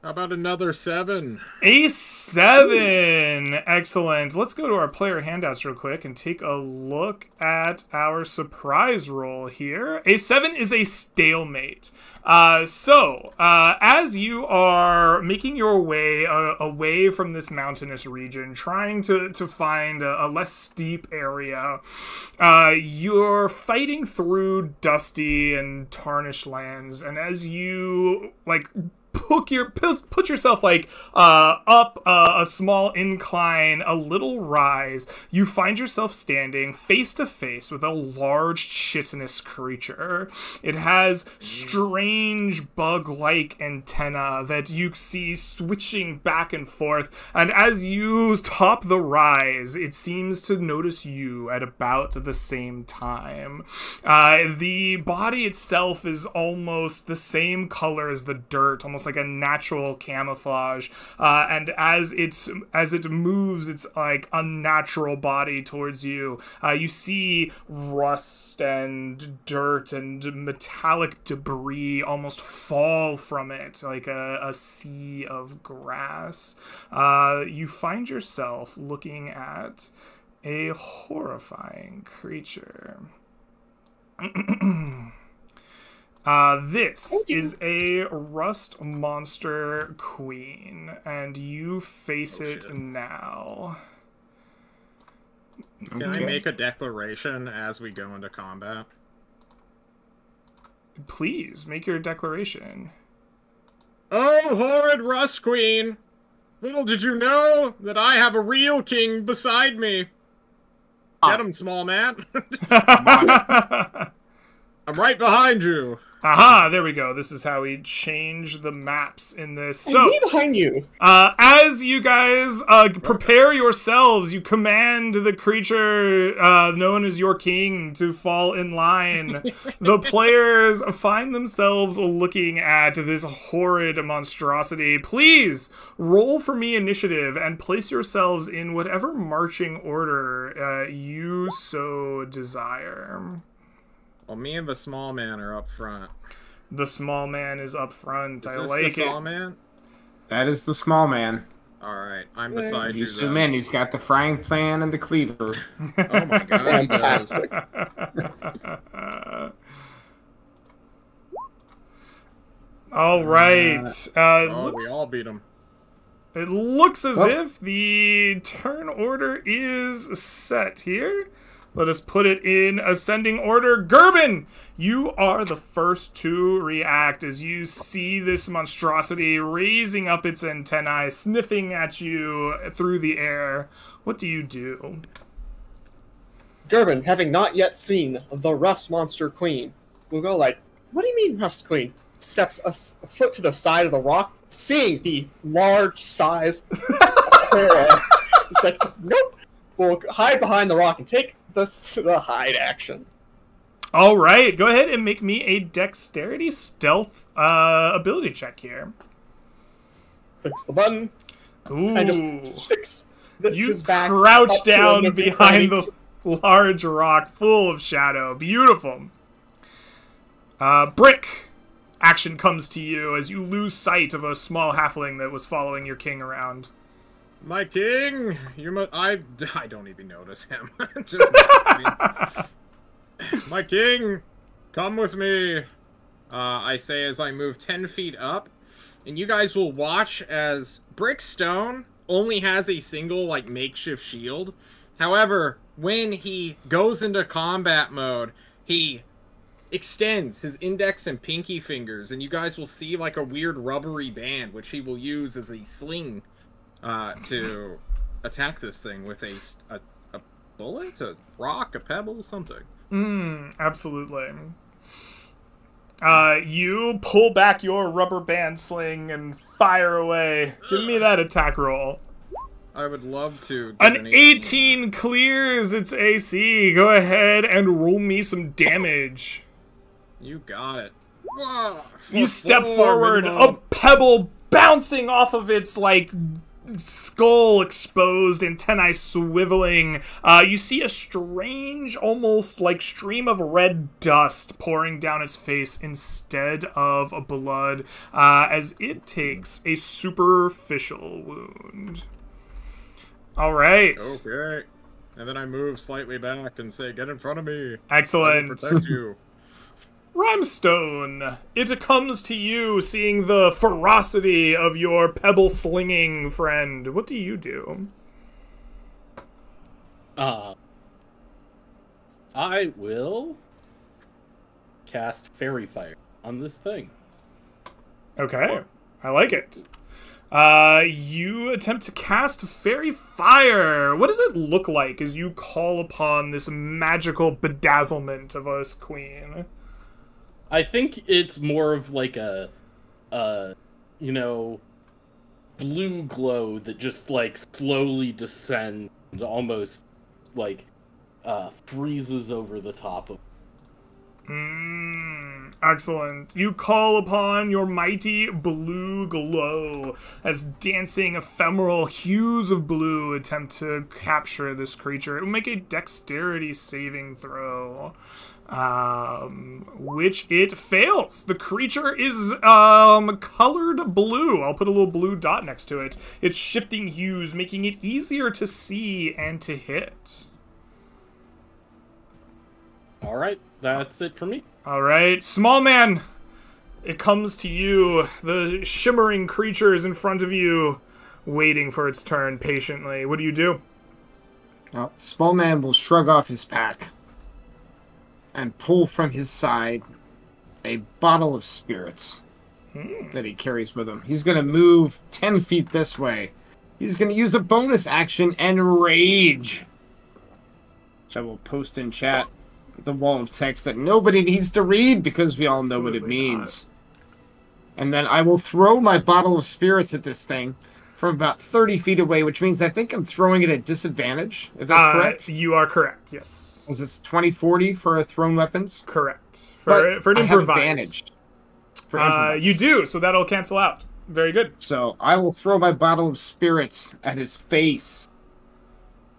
How about another 7? A 7! Excellent. Let's go to our player handouts real quick and take a look at our surprise roll here. A 7 is a stalemate. As you are making your way away from this mountainous region, trying to find a less steep area, you're fighting through dusty and tarnished lands, and as you, like, put yourself up a small incline, a little rise, you find yourself standing face to face with a large chitinous creature. It has strange bug-like antennae that you see switching back and forth, and as you top the rise, it seems to notice you at about the same time. The body itself is almost the same color as the dirt, almost like a natural camouflage, and as it moves its like unnatural body towards you, you see rust and dirt and metallic debris almost fall from it like a sea of grass. You find yourself looking at a horrifying creature. This is a rust monster queen, and you face it now. Can I make a declaration as we go into combat? Please, make your declaration. Oh, horrid rust queen! Little did you know that I have a real king beside me. Get him, small man. I'm right behind you. Aha, there we go. This is how we change the maps in this. So, me behind you. As you guys prepare yourselves, you command the creature known as your king to fall in line. The players find themselves looking at this horrid monstrosity. Please roll for me initiative and place yourselves in whatever marching order you so desire. Well, me and the small man are up front. The small man is up front. Is I this like the it. small man? That is the small man. Alright, I'm beside If you you zoom then. in, he's got the frying pan and the cleaver. Oh my god, he does. Fantastic. All right. Oh, we all beat him. It looks as if the turn order is set here. Let us put it in ascending order. Gerben, you are the first to react as you see this monstrosity raising up its antennae, sniffing at you through the air. What do you do? Gerben, having not yet seen the Rust Monster Queen, will go like, "What do you mean, Rust Queen?" Steps a foot to the side of the rock, seeing the large size horror. It's like, nope. We'll hide behind the rock and take the hide action. All right, go ahead and make me a dexterity stealth ability check here. Clicks the button Ooh. and just sticks You his back crouch up to down him behind the large rock full of shadow. Beautiful. Brick, action comes to you as you lose sight of a small halfling that was following your king around. My king, I don't even notice him. Just my king, come with me. I say as I move 10 feet up, and you guys will watch as Brickstone only has a single like makeshift shield. However, when he goes into combat mode, he extends his index and pinky fingers, and you guys will see like a weird rubbery band, which he will use as a sling to attack this thing with a bullet, a rock, a pebble, something. Absolutely. You pull back your rubber band sling and fire away. Give me that attack roll. I would love to. An 18 clears its AC. Go ahead and roll me some damage. You got it. Whoa, You step forward, a pebble bouncing off of its, like, skull exposed, antennae swiveling. You see a strange, almost like stream of red dust pouring down its face instead of blood, as it takes a superficial wound. All right. Okay. And then I move slightly back and say, "Get in front of me. Excellent. I will protect you." Rhymestone, it comes to you seeing the ferocity of your pebble-slinging friend. What do you do? I will cast Fairy Fire on this thing. Okay, I like it. You attempt to cast Fairy Fire. What does it look like as you call upon this magical bedazzlement of us queen? I think it's more of like a blue glow that just like slowly descends, almost like freezes over the top of. Excellent. You call upon your mighty blue glow as dancing ephemeral hues of blue attempt to capture this creature. It will make a dexterity saving throw. Which it fails. The creature is colored blue. I'll put a little blue dot next to it. It's shifting hues, making it easier to see and to hit. All right, that's it for me. All right, small man. It comes to you. The shimmering creature is in front of you, waiting for its turn patiently. What do you do? Small man will shrug off his pack and pull from his side a bottle of spirits that he carries with him. He's going to move 10 feet this way. He's going to use a bonus action and rage, which I will post in chat, the wall of text that nobody needs to read because we all know what it means. And then I will throw my bottle of spirits at this thing from about 30 feet away, which means I think I'm throwing it at disadvantage, if that's correct. You are correct, yes. Was this 20-40 for thrown weapons? Correct. For an I have improvised. advantage. For improvised. You do, so that'll cancel out. Very good. So I will throw my bottle of spirits at his face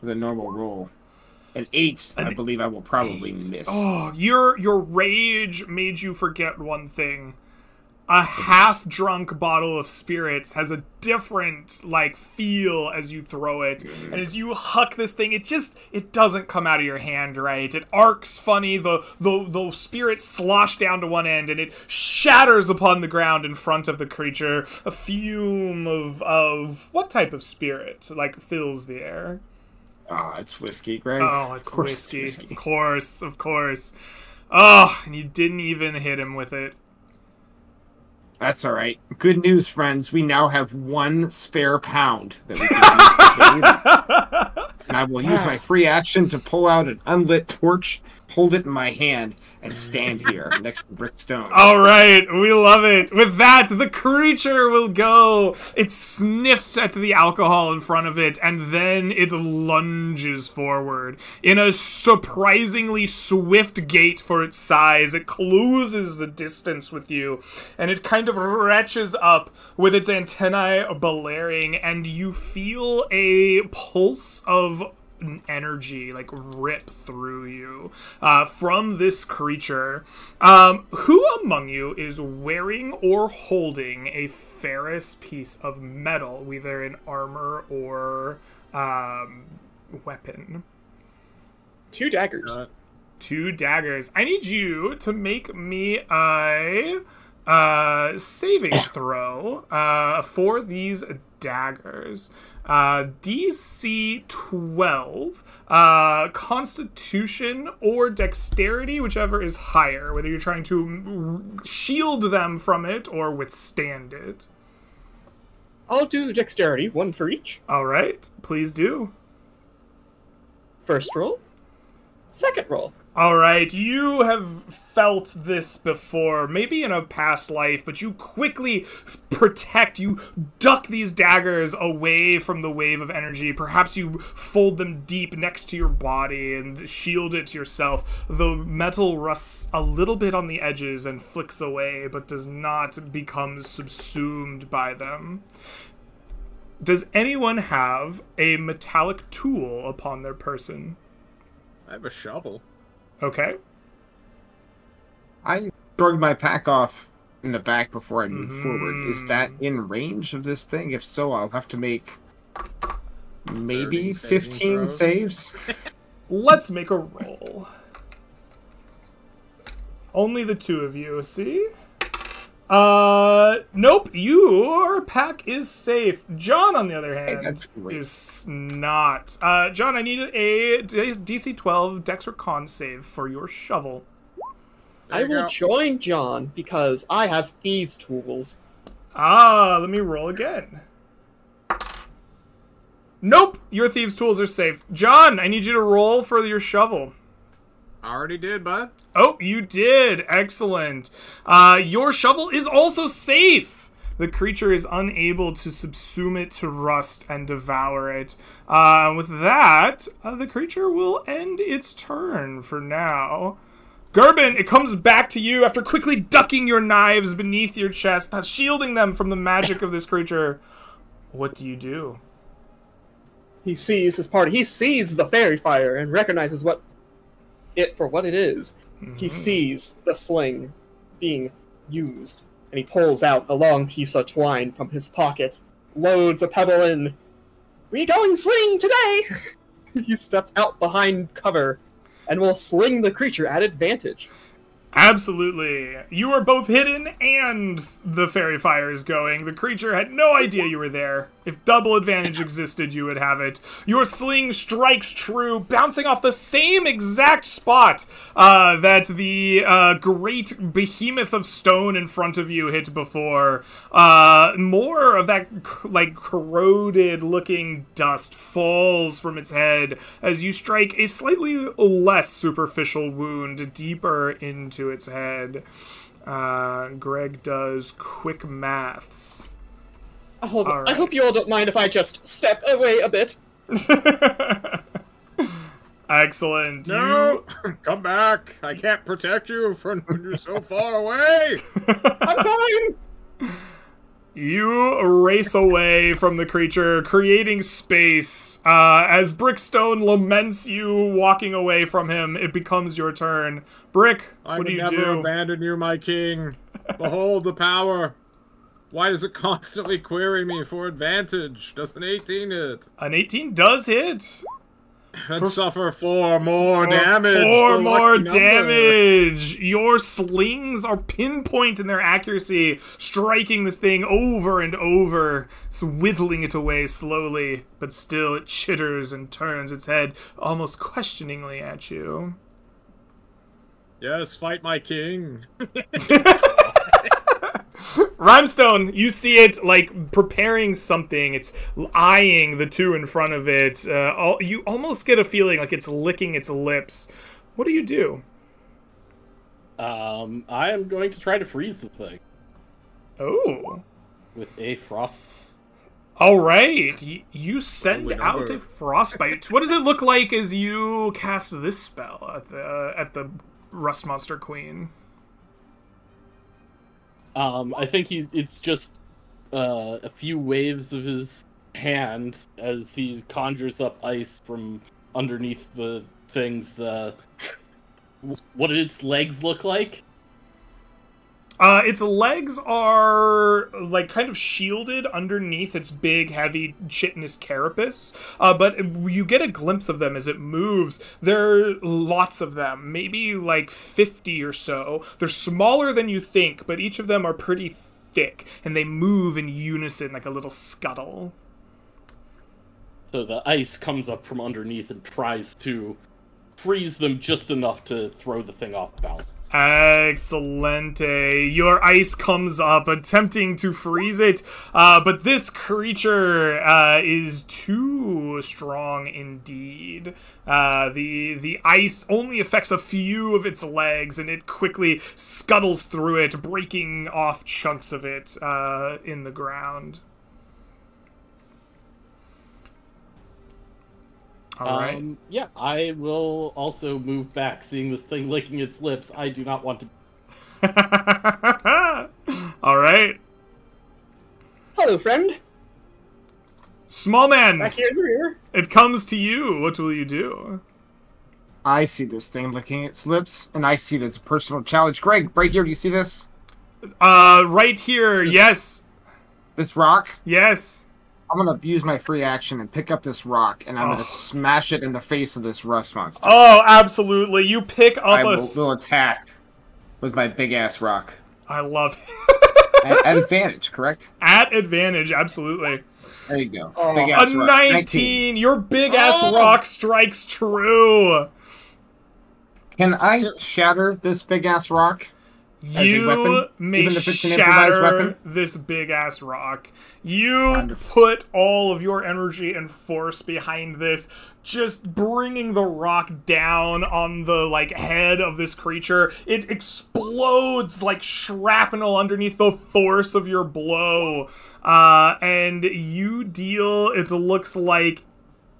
with a normal roll. An 8, I believe I will probably miss. Oh, your rage made you forget one thing. A half-drunk bottle of spirits has a different, feel as you throw it. And as you huck this thing, it doesn't come out of your hand right. It arcs funny, the spirits slosh down to one end, and it shatters upon the ground in front of the creature. A fume of what type of spirit, fills the air? It's whiskey, Greg. Oh, it's whiskey. Of course. Oh, and you didn't even hit him with it. That's all right. Good news, friends. We now have 1 spare pound that we can use to carry. And I will use my free action to pull out an unlit torch, hold it in my hand, and stand here next to Brickstone. All right, we love it. With that, the creature will go. It sniffs at the alcohol in front of it, and then it lunges forward. In a surprisingly swift gait for its size, it closes the distance with you, and it kind of retches up with its antennae blaring, and you feel a pulse of energy rip through you from this creature. Who among you is wearing or holding a ferrous piece of metal, either in armor or weapon? 2 daggers. 2 daggers. I need you to make me a saving throw for these daggers. DC 12, Constitution or Dexterity, whichever is higher, whether you're trying to shield them from it or withstand it. I'll do Dexterity, 1 for each. All right, please do. First roll. Second roll. All right, you have felt this before, maybe in a past life, but you quickly you duck these daggers away from the wave of energy. Perhaps you fold them deep next to your body and shield it yourself. The metal rusts a little bit on the edges and flicks away, but does not become subsumed by them. Does anyone have a metallic tool upon their person? I have a shovel. Okay. I shrugged my pack off in the back before I move forward. Is that in range of this thing? If so, I'll have to make maybe 15 saves. Let's make a roll. Only the two of you, see? Nope, your pack is safe. John, on the other hand, that's great. is not. John, I need a DC 12 Dex or Con save for your shovel. I will join John because I have thieves' tools. Let me roll again. Nope, your thieves' tools are safe. John, I need you to roll for your shovel. I already did, bud. Oh, you did. Excellent. Your shovel is also safe. The creature is unable to subsume it to rust and devour it. With that, the creature will end its turn for now. Gerbin, it comes back to you after quickly ducking your knives beneath your chest, shielding them from the magic of this creature. What do you do? He sees his party. He sees the fairy fire and recognizes it for what it is. He sees the sling being used, and he pulls out a long piece of twine from his pocket, loads a pebble in. We going sling today! He steps out behind cover and will sling the creature at advantage. Absolutely. You are both hidden and the fairy fire is going. The creature had no idea you were there. If double advantage existed, you would have it. Your sling strikes true, bouncing off the same exact spot that the great behemoth of stone in front of you hit before. More of that like corroded-looking dust falls from its head as you strike a slightly less superficial wound deeper into its head. Greg does quick maths. I hope, All right. I hope you all don't mind if I just step away a bit. Excellent. No! Come back! I can't protect you from you're so far away! I'm fine! You race away from the creature, creating space. As Brickstone laments you walking away from him, it becomes your turn. Brick, what do you I would never do? abandon you, my king. Behold the power. Why does it constantly query me for advantage? Does an 18 hit? An 18 does hit. And suffer 4 more damage. 4 the more lucky number. damage. Your slings are pinpoint in their accuracy, striking this thing over and over, whittling it away slowly, but still it chitters and turns its head almost questioningly at you. Yes, fight my king. Rhymestone, you see it, like, preparing something. It's eyeing the two in front of it. You almost get a feeling like it's licking its lips. What do you do? I am going to try to freeze the thing Oh. with a frost. All right. You send Holy out number. a frostbite. What does it look like as you cast this spell at the Rust Monster Queen? I think it's just a few waves of his hand as he conjures up ice from underneath the thing's. What did its legs look like? Its legs are, like, kind of shielded underneath its big, heavy, chitinous carapace, but you get a glimpse of them as it moves. There are lots of them, maybe, like, 50 or so. They're smaller than you think, but each of them are pretty thick, and they move in unison like a little scuttle. So the ice comes up from underneath and tries to freeze them just enough to throw the thing off balance. Excellente. Your ice comes up, attempting to freeze it, but this creature is too strong indeed. The ice only affects a few of its legs, and it quickly scuttles through it, breaking off chunks of it in the ground. All right. Yeah, I will also move back, seeing this thing licking its lips. I do not want to. All right. Hello, friend. Small man, Back here. it comes to you. What will you do? I see this thing licking its lips, and I see it as a personal challenge. Greg, right here, do you see this? Right here. Yes. This rock? Yes. I'm gonna use my free action and pick up this rock, and I'm gonna smash it in the face of this rust monster. Oh, absolutely. You pick up I a... will attack with my big-ass rock. I love it. At advantage, correct? At advantage, absolutely. There you go. A Big-ass rock. 19. Your big-ass rock strikes true. Can I shatter this big-ass rock? As a weapon, You may even if it's an improvised shatter weapon? this big-ass rock. You Wonderful. put all of your energy and force behind this, just bringing the rock down on the, like, head of this creature. It explodes like shrapnel underneath the force of your blow. And you deal, it looks like,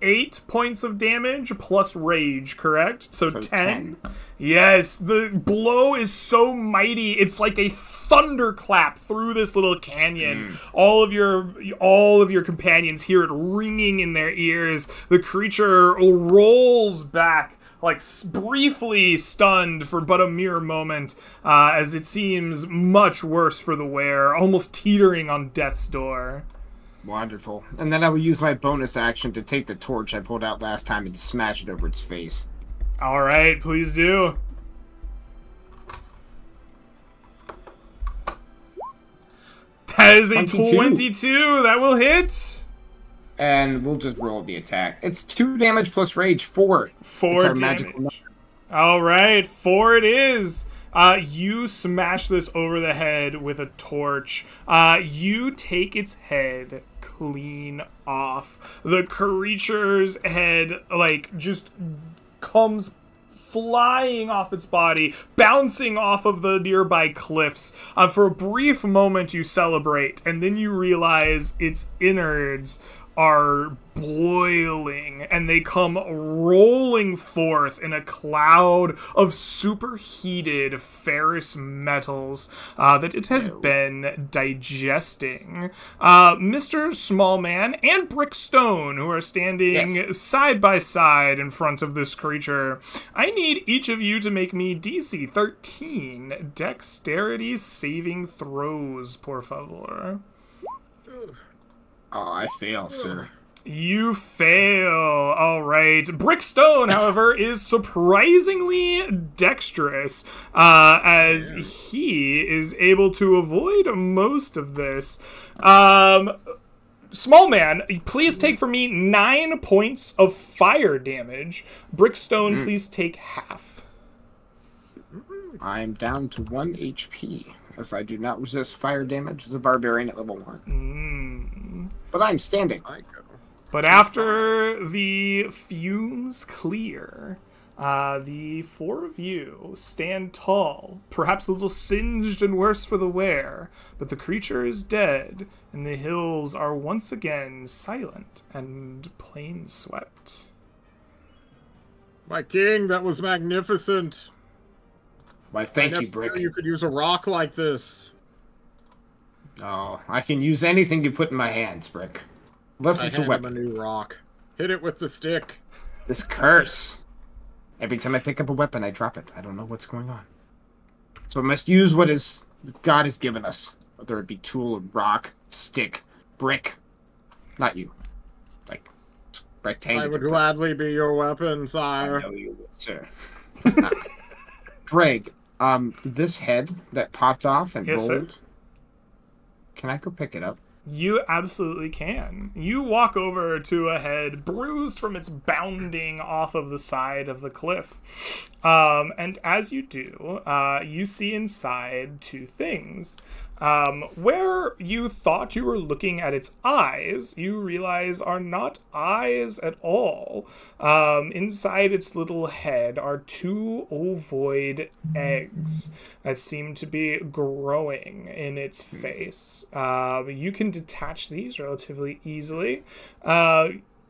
8 points of damage plus rage, correct? So 10. Yes, the blow is so mighty. It's like a thunderclap through this little canyon. All of your companions hear it ringing in their ears. The creature rolls back, like briefly stunned for but a mere moment, as it seems much worse for the wearer, almost teetering on death's door. Wonderful. And then I will use my bonus action to take the torch I pulled out last time and smash it over its face. All right, please do. That is a 22. That will hit. And we'll just roll the attack. It's 2 damage plus rage, 4. 4 It's our damage. magical number. All right, 4 it is. You smash this over the head with a torch. You take its head clean off. The creature's head, like, just comes flying off its body, bouncing off of the nearby cliffs. For a brief moment, you celebrate, and then you realize its innards are boiling, and they come rolling forth in a cloud of superheated ferrous metals that it has been digesting. Mr. Smallman and Brickstone, who are standing side by side in front of this creature, I need each of you to make me DC 13 dexterity saving throws, por favor. Oh, I fail, sir. You fail. All right. Brickstone, however, is surprisingly dexterous, as he is able to avoid most of this. Small man, please take for me 9 points of fire damage. Brickstone, please take half. I'm down to 1 HP, as I do not resist fire damage as a barbarian at level 1. But I'm standing. But after the fumes clear, the 4 of you stand tall, perhaps a little singed and worse for the wear, but the creature is dead, and the hills are once again silent and plain-swept. My king, that was magnificent. Why, thank you, Brick. You could use a rock like this. Oh, I can use anything you put in my hands, Brick. Unless it's a weapon. A new rock. Hit it with the stick. This curse. Every time I pick up a weapon, I drop it. I don't know what's going on. So I must use what God has given us. Whether it be tool, rock, stick, brick. Not you. Like, rectangular. I would gladly be your weapon, sire. I know you would, sir. Greg, this head that popped off and rolled, can I go pick it up? You absolutely can. You walk over to a head bruised from its bounding off of the side of the cliff. And as you do, you see inside 2 things. Where you thought you were looking at its eyes, you realize are not eyes at all. Inside its little head are 2 ovoid eggs that seem to be growing in its face. You can detach these relatively easily.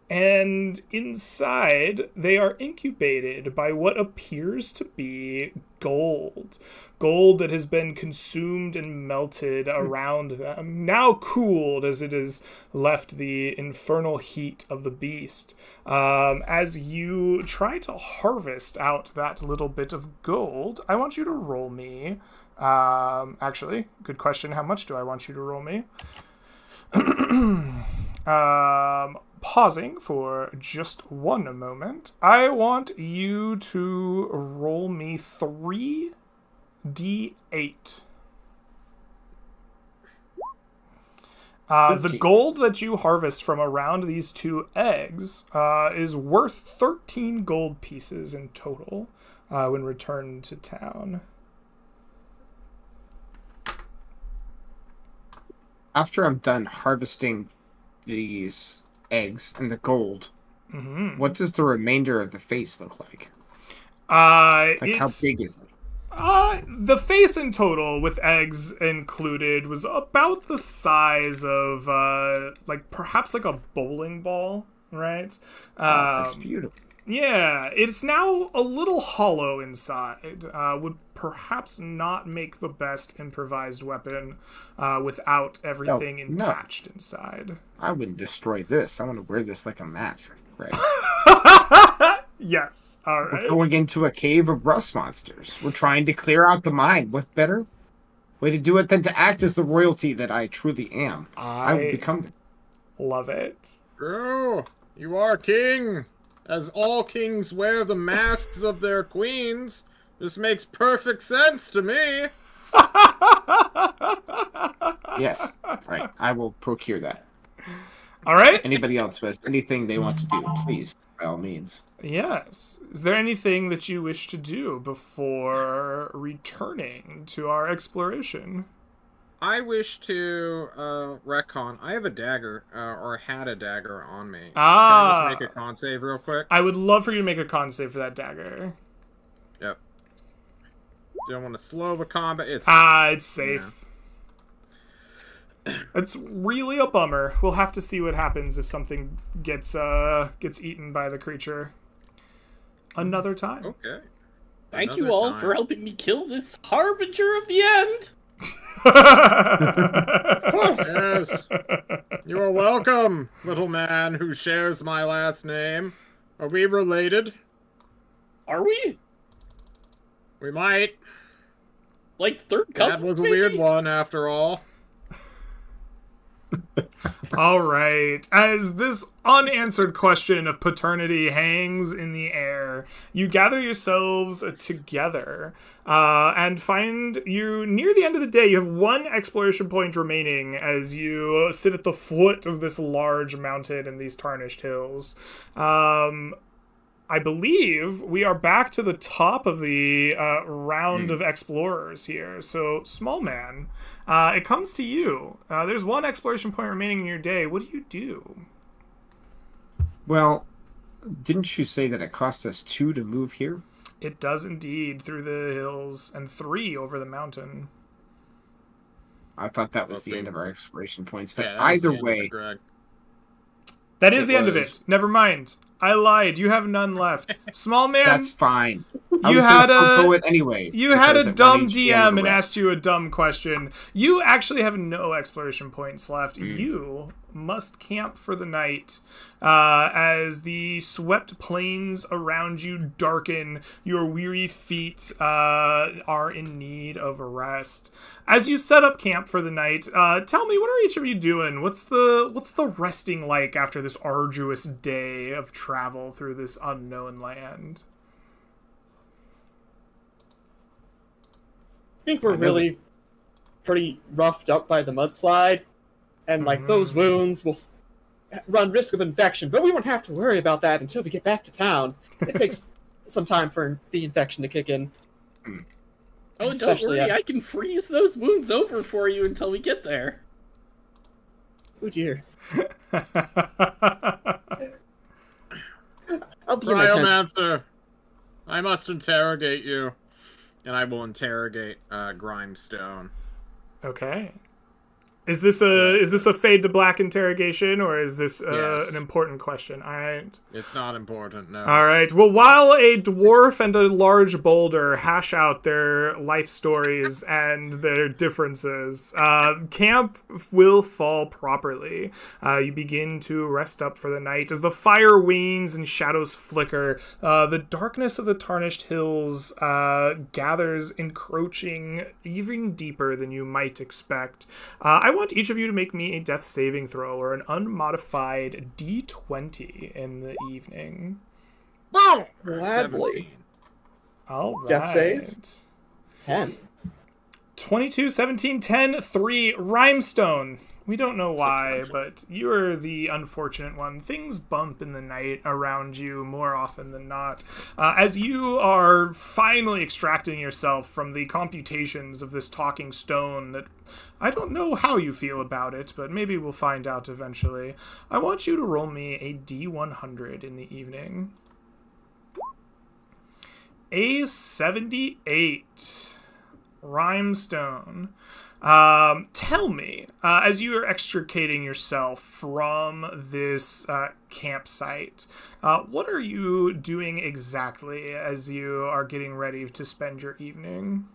And inside, they are incubated by what appears to be gold. Gold that has been consumed and melted around them, now cooled as it has left the infernal heat of the beast. As you try to harvest out that little bit of gold, I want you to roll me. Actually, good question. How much do I want you to roll me? Pausing for just one moment, I want you to roll me 3d8. The gold that you harvest from around these 2 eggs is worth 13 gold pieces in total when returned to town. After I'm done harvesting these eggs and the gold, what does the remainder of the face look like? How big is it? The face in total, with eggs included, was about the size of, perhaps like a bowling ball, right? That's beautiful. Yeah, it's now a little hollow inside. Would perhaps not make the best improvised weapon without everything attached inside. I wouldn't destroy this. I want to wear this like a mask, right? Yes, all right. We're going into a cave of rust monsters. We're trying to clear out the mine. What better way to do it than to act as the royalty that I truly am? I will become. Love it. True, you are king. As all kings wear the masks of their queens, this makes perfect sense to me. Yes, right. I will procure that. All right. Anybody else who has anything they want to do, please, by all means. Yes. Is there anything that you wish to do before returning to our exploration? I wish to retcon. I have a dagger, or had a dagger on me. Can I just make a con save real quick? I would love for you to make a con save for that dagger. Yep. Don't want to slow the combat. It's safe. Yeah. It's really a bummer. We'll have to see what happens if something gets eaten by the creature. Another time. Okay. Thank you all for helping me kill this harbinger of the end. Yes. You are welcome, little man who shares my last name. Are we related? Are we? We might. Like third cousin? That was a maybe? weird one, after all. All right. As this unanswered question of paternity hangs in the air, you gather yourselves together and find you near the end of the day. You have 1 exploration point remaining as you sit at the foot of this large mountain in these tarnished hills. I believe we are back to the top of the round of explorers here. So, Small Man, it comes to you. There's 1 exploration point remaining in your day. What do you do? Well, didn't you say that it cost us 2 to move here? It does indeed, through the hills, and 3 over the mountain. I thought that was the end of our exploration points, but Yeah, either way... That is the end of it. Never mind. I lied. You have none left. Small Man. That's fine. You had it anyways. You had a dumb DM and asked you a dumb question. You actually have no exploration points left. You must camp for the night as the swept plains around you darken. Your weary feet are in need of a rest. As you set up camp for the night, tell me, what are each of you doing? What's the resting like after this arduous day of travel through this unknown land? I think we're really pretty roughed up by the mudslide, and like those wounds will run risk of infection, but we won't have to worry about that until we get back to town. It takes some time for the infection to kick in. Oh, don't worry, I can freeze those wounds over for you until we get there. Oh dear. I'll be in my tent. Cryomancer, I must interrogate you. And I will interrogate Grimestone. Okay. Is this a fade to black interrogation, or is this Yes. an important question? All right. It's not important, no. All right. Well, while a dwarf and a large boulder hash out their life stories and their differences, camp will fall properly. You begin to rest up for the night as the fire wanes and shadows flicker. The darkness of the Tarnished Hills gathers, encroaching even deeper than you might expect. I want each of you to make me a death saving throw or an unmodified D20 in the evening. Oh, gladly. All right. Death save? 10. 22, 17, 10, 3. Rhymestone. We don't know why, but you're the unfortunate one. Things bump in the night around you more often than not. As you are finally extracting yourself from the computations of this talking stone that I don't know how you feel about it, but maybe we'll find out eventually. I want you to roll me a D100 in the evening. A 78. Rhymestone. Tell me, as you are extricating yourself from this campsite, what are you doing exactly as you are getting ready to spend your evening?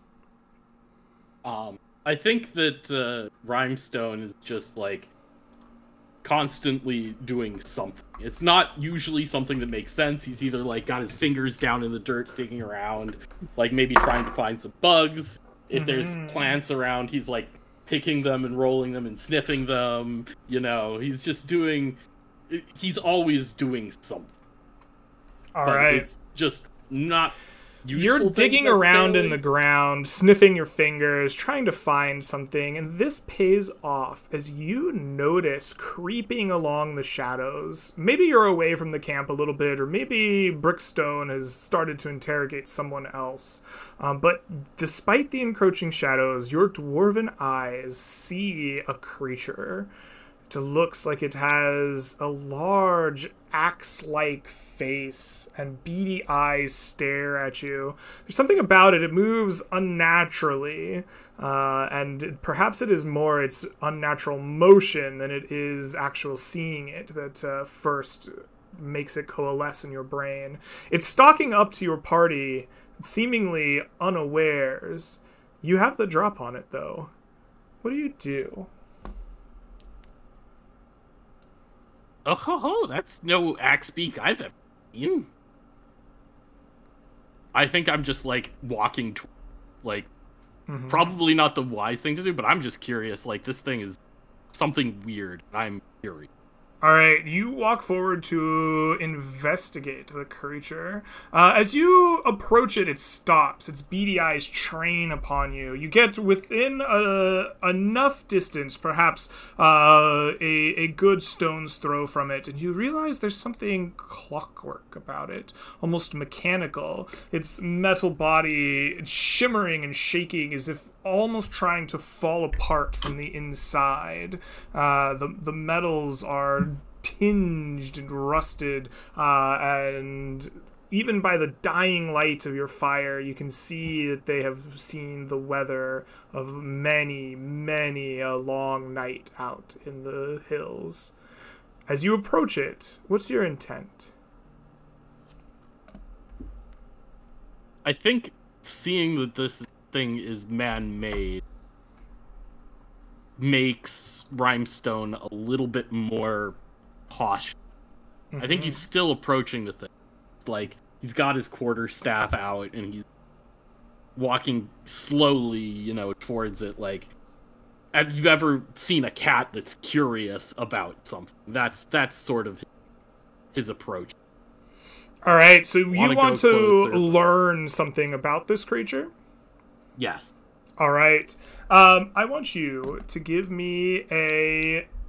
I think that Rhymestone is just like constantly doing something. It's not usually something that makes sense. He's either like got his fingers down in the dirt digging around, like maybe trying to find some bugs. If there's plants around, he's like picking them and rolling them and sniffing them. You know, he's always doing something. All But right. it's just not useful. You're things digging around in necessarily. the ground, sniffing your fingers, trying to find something, and this pays off as you notice creeping along the shadows. Maybe you're away from the camp a little bit, or maybe Brickstone has started to interrogate someone else. But despite the encroaching shadows, your dwarven eyes see a creature. It looks like it has a large axe-like face and beady eyes stare at you. There's something about it. It moves unnaturally, and perhaps it is more its unnatural motion than it is actual seeing it that first makes it coalesce in your brain. It's stalking up to your party, seemingly unawares. You have the drop on it, though. What do you do? Oh, ho, ho, that's no axe beak I've ever seen. I think I'm just like walking, probably not the wise thing to do, but I'm just curious. Like, this thing is something weird. I'm curious. All right, you walk forward to investigate the creature. As you approach it, it stops. Its beady eyes train upon you. You get within enough distance, perhaps a good stone's throw from it, and you realize there's something clockwork about it, almost mechanical. Its metal body shimmering and shaking as if almost trying to fall apart from the inside. The metals are tinged and rusted, and even by the dying light of your fire, you can see that they have seen the weather of many, many a long night out in the hills. As you approach it, what's your intent? I think seeing that this thing is man-made makes Rhymestone a little bit more cautious. I think he's still approaching the thing. It's like he's got his quarterstaff out and he's walking slowly, towards it. Like, have you ever seen a cat that's curious about something? That's sort of his approach. All right, so you want to closer. learn something about this creature? Yes. All right. I want you to give me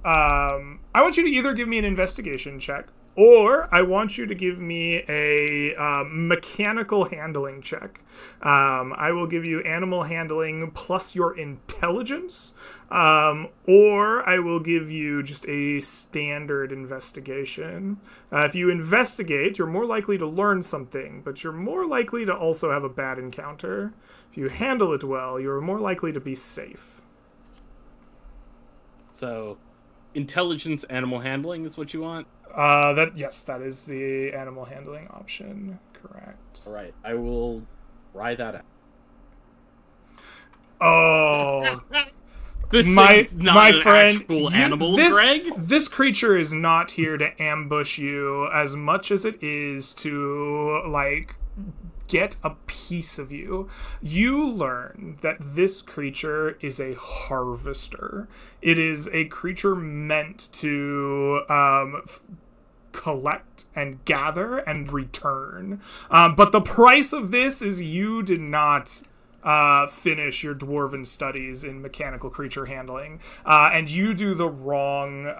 I want you to either give me an investigation check, or I want you to give me a mechanical handling check. I will give you animal handling plus your intelligence, or I will give you just a standard investigation. If you investigate, you're more likely to learn something, but you're more likely to also have a bad encounter. If you handle it well, you're more likely to be safe. So, intelligence, animal handling is what you want? Yes, that is the animal handling option. Correct. All right, I will try that out. Oh, This my thing's not my an friend, actual animal, this Greg. this creature is not here to ambush you as much as it is to like get a piece of you. You learn that this creature is a harvester. It is a creature meant to collect and gather and return. But the price of this is you did not finish your dwarven studies in mechanical creature handling, and you do the wrong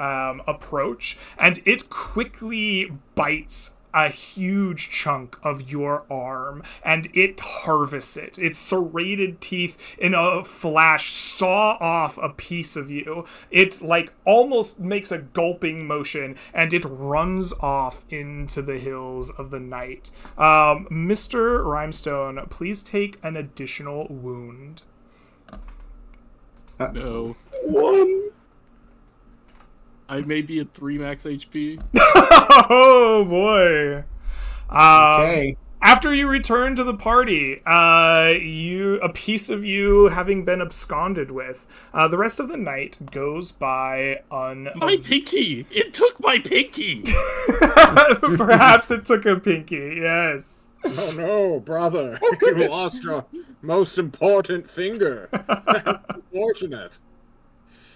approach, and it quickly bites a huge chunk of your arm, and it harvests it. Its serrated teeth in a flash saw off a piece of you. It like almost makes a gulping motion, and it runs off into the hills of the night. Mr. Rhymestone, please take an additional wound. No. 1. I may be at 3 max HP. Oh boy. Okay. After you return to the party, a piece of you having been absconded with, the rest of the night goes by My pinky! It took my pinky! Perhaps it took a pinky, yes. Oh no, brother. You lost your most important finger. Unfortunate.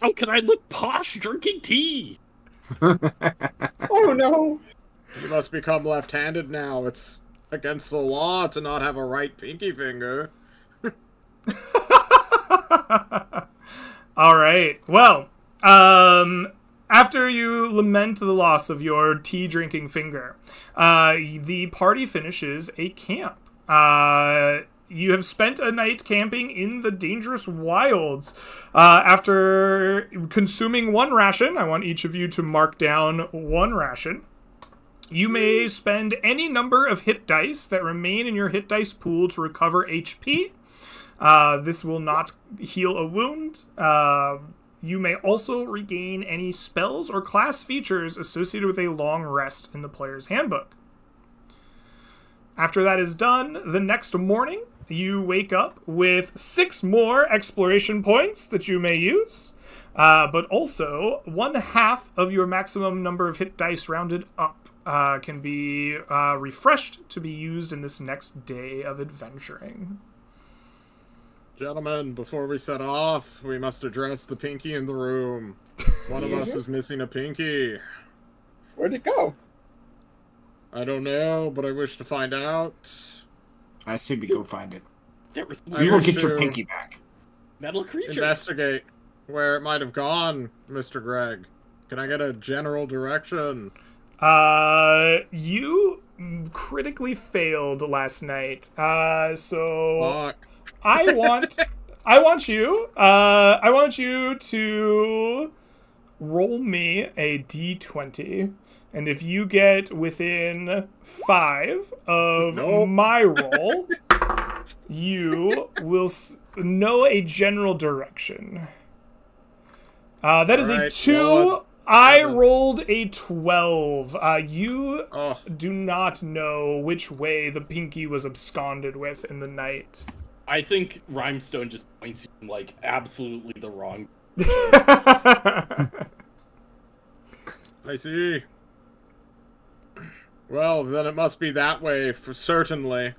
How can I look posh drinking tea? Oh no! You must become left-handed now. It's against the law to not have a right pinky finger. All right. Well, after you lament the loss of your tea-drinking finger, the party finishes a camp. You have spent a night camping in the dangerous wilds. After consuming 1 ration, I want each of you to mark down 1 ration. You may spend any number of hit dice that remain in your hit dice pool to recover HP. This will not heal a wound. You may also regain any spells or class features associated with a long rest in the player's handbook. After that is done, the next morning, you wake up with 6 more exploration points that you may use, but also 1/2 of your maximum number of hit dice rounded up can be refreshed to be used in this next day of adventuring. Gentlemen, before we set off, we must address the pinky in the room. One of us is missing a pinky. Where'd it go? I don't know, but I wish to find out. I say we go find it. There was I You will wish get your to pinky back. metal creature. Investigate where it might have gone, Mr. Greg. Can I get a general direction? You critically failed last night. So Fuck. I want you to roll me a d20, and if you get within 5 of Nope. my roll, you will know a general direction. That is Alright, a 2. well, I rolled a 12. You Oh, do not know which way the pinky was absconded with in the night. I think Rhymestone just points you in, like, absolutely the wrong... I see. Well, then it must be that way, for certainly.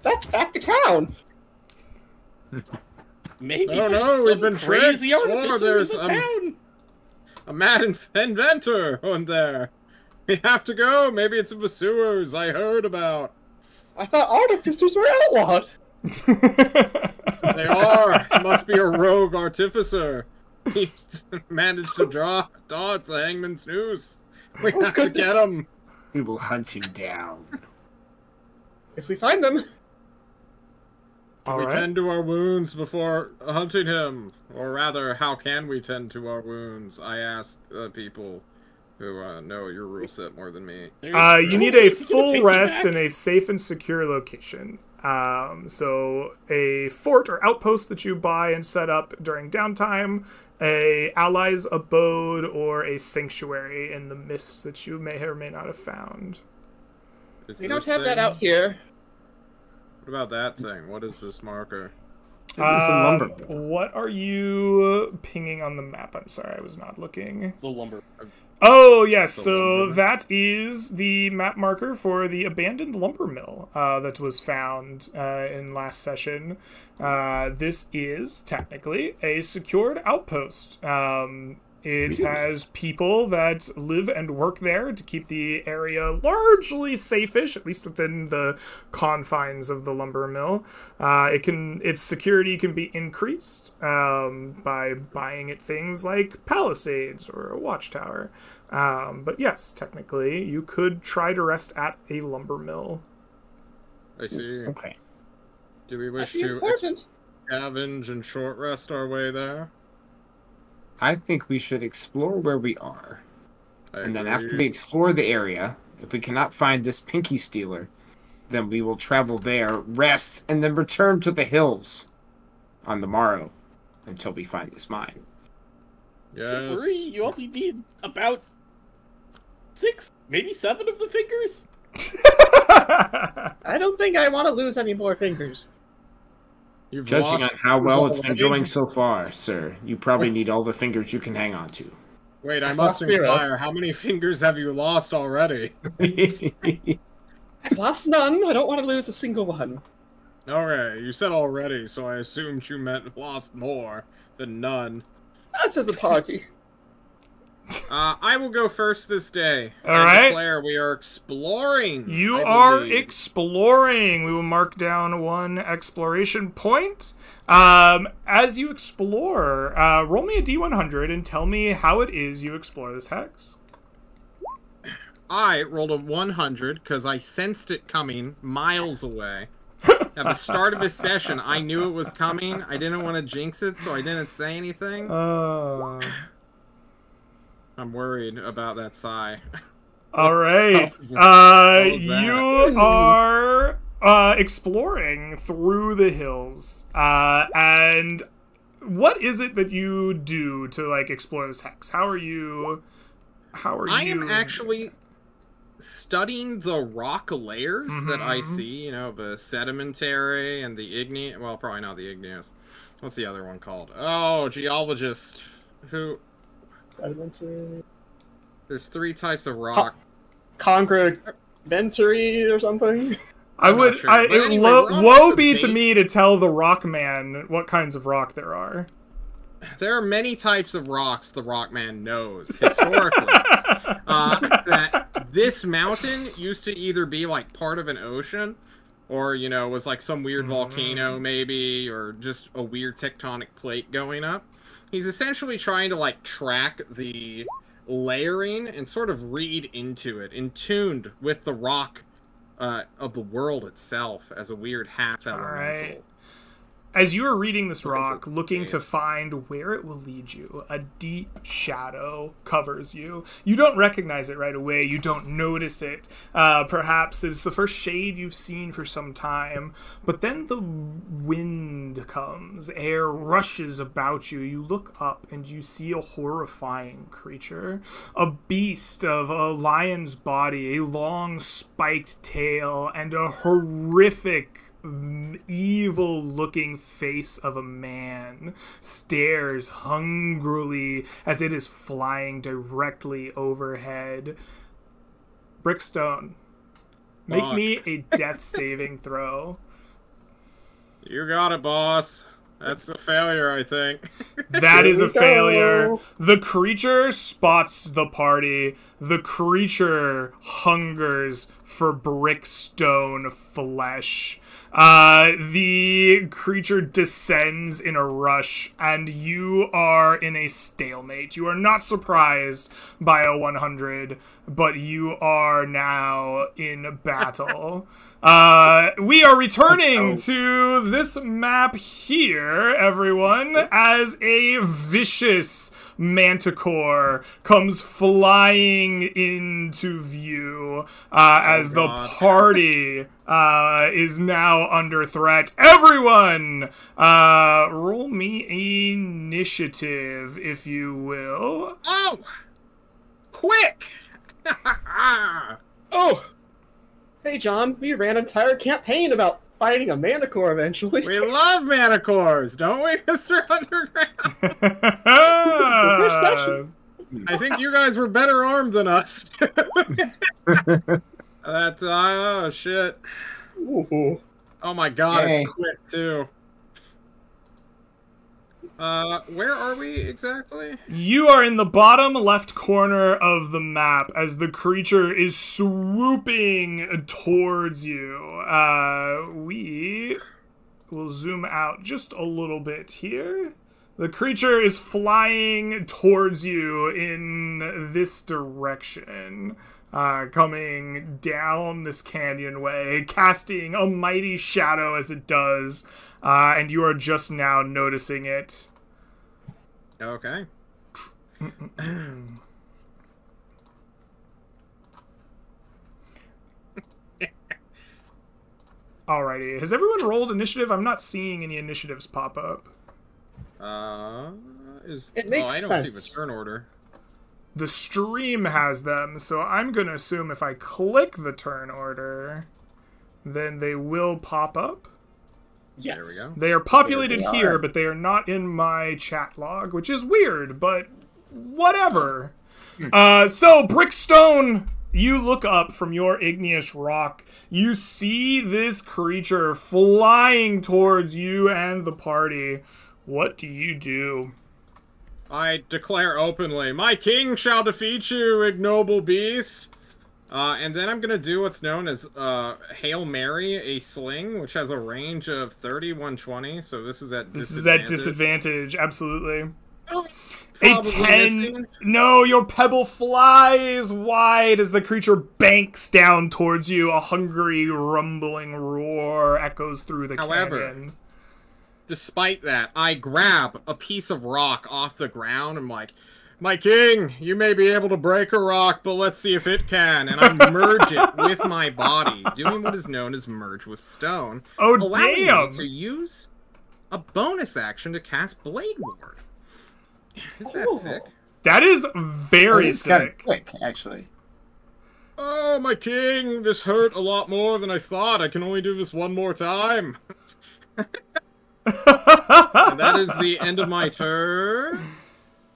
That's back to town! Maybe Oh, there's no, we've some been crazy tricked. Oh, artificer there's, in the town! A mad inventor on there. We have to go. Maybe it's in the sewers I heard about. I thought artificers were outlawed! They are. It must be a rogue artificer. He managed to dodge the hangman's noose. We have to get him. We will hunt him down. If we find them. We tend to our wounds before hunting him. Or rather, how can we tend to our wounds? I asked people who know your rule set more than me. You need a full rest in a safe and secure location. So a fort or outpost that you buy and set up during downtime, a ally's abode, or a sanctuary in the mists that you may or may not have found. We don't have that out here. What about that thing? What is this marker? What are you pinging on the map? I'm sorry, I was not looking. The lumber. Oh, yes, so that is the map marker for the abandoned lumber mill that was found in last session. This is technically a secured outpost. It has people that live and work there to keep the area largely safe-ish, at least within the confines of the lumber mill. Its security can be increased by buying it things like palisades or a watchtower. But yes, technically, you could try to rest at a lumber mill. I see. Okay. Do we wish to scavenge and short rest our way there? I think we should explore where we are. And then after agree. we explore the area, if we cannot find this Pinky Stealer, then we will travel there, rest, and then return to the hills on the morrow until we find this mine. Yes. Worry, you only need about 6, maybe 7 of the fingers. I don't think I want to lose any more fingers. You've Judging on lost how well it's been already? going so far, sir, you probably need all the fingers you can hang on to. Wait, I I've must lost 0. inquire, how many fingers have you lost already? I've lost none. I don't want to lose a single one. Alright, you said already, so I assumed you meant lost more than none. Us as a party. I will go first this day. All I right. declare we are exploring. You I are believe. exploring. We will mark down 1 exploration point. As you explore, roll me a D100 and tell me how it is you explore this hex. I rolled a 100 because I sensed it coming miles away. At the start of this session, I knew it was coming. I didn't want to jinx it, so I didn't say anything. I'm worried about that sigh. All right. was that? You are exploring through the hills. And what is it that you do to like explore this hex? How are you? I am actually studying the rock layers that I see. You know, the sedimentary and the igneous. Well, probably not the igneous. What's the other one called? Oh, geologist. Who? There's 3 types of rock. Congrementary or something. I I'm would. not sure. But anyway, we're on Woe the be to base. me to tell the rock man what kinds of rock there are. There are many types of rocks the Rockman knows historically. That this mountain used to either be like part of an ocean, or you know was like some weird volcano maybe, or just a weird tectonic plate going up. He's essentially trying to like track the layering and sort of read into it, in tuned with the rock of the world itself as a weird half elemental. Right. As you are reading this rock, looking to find where it will lead you, a deep shadow covers you. You don't recognize it right away. You don't notice it. Perhaps it's the first shade you've seen for some time. But then the wind comes. Air rushes about you. You look up and you see a horrifying creature. A beast of a lion's body, a long spiked tail, and a horrific evil looking face of a man stares hungrily as it is flying directly overhead. Brickstone, make me a death saving throw. You got it, boss. That's a failure, I think. That is Here a we go. failure. The creature spots the party. The creature hungers for brickstone flesh. The creature descends in a rush, and you are in a stalemate. You are not surprised by a 100, but you are now in battle. We are returning to this map here, everyone, as a vicious manticore comes flying into view as the party is now under threat. Everyone, roll me initiative, if you will. Oh! Quick! Oh! Hey, John, we ran an entire campaign about fighting a manticore eventually. We love manticores, don't we, Mr. Underground? First session. I think you guys were better armed than us. That's, oh, shit. Ooh. Oh my god, Hey. it's quick, too. Where are we exactly? You are in the bottom left corner of the map as the creature is swooping towards you. We will zoom out just a little bit here. The creature is flying towards you in this direction, coming down this canyon way, casting a mighty shadow as it does, and you are just now noticing it. Okay. Alrighty. Has everyone rolled initiative? I'm not seeing any initiatives pop up. It makes I don't sense. see the turn order. The stream has them, so I'm going to assume if I click the turn order, then they will pop up. Yes. There we go. They are populated There they here, are. but they are not in my chat log, which is weird, but whatever. So, Brickstone, you look up from your igneous rock. You see this creature flying towards you and the party. What do you do? I declare openly, my king shall defeat you, ignoble beast. And then I'm gonna do what's known as Hail Mary, a sling, which has a range of 30, 120. So this is at This is disadvantage. at disadvantage, absolutely. A Probably 10. missing. No, your pebble flies wide as the creature banks down towards you. A hungry, rumbling roar echoes through the However, canyon. Despite that, I grab a piece of rock off the ground. I'm like, my king, you may be able to break a rock, but let's see if it can. And I merge it with my body, doing what is known as merge with stone. Oh, allowing damn! me to use a bonus action to cast Blade Ward. Isn't that sick? That is very It's kind of sick. quick, actually. Oh, my king, this hurt a lot more than I thought. I can only do this one more time. And that is the end of my turn.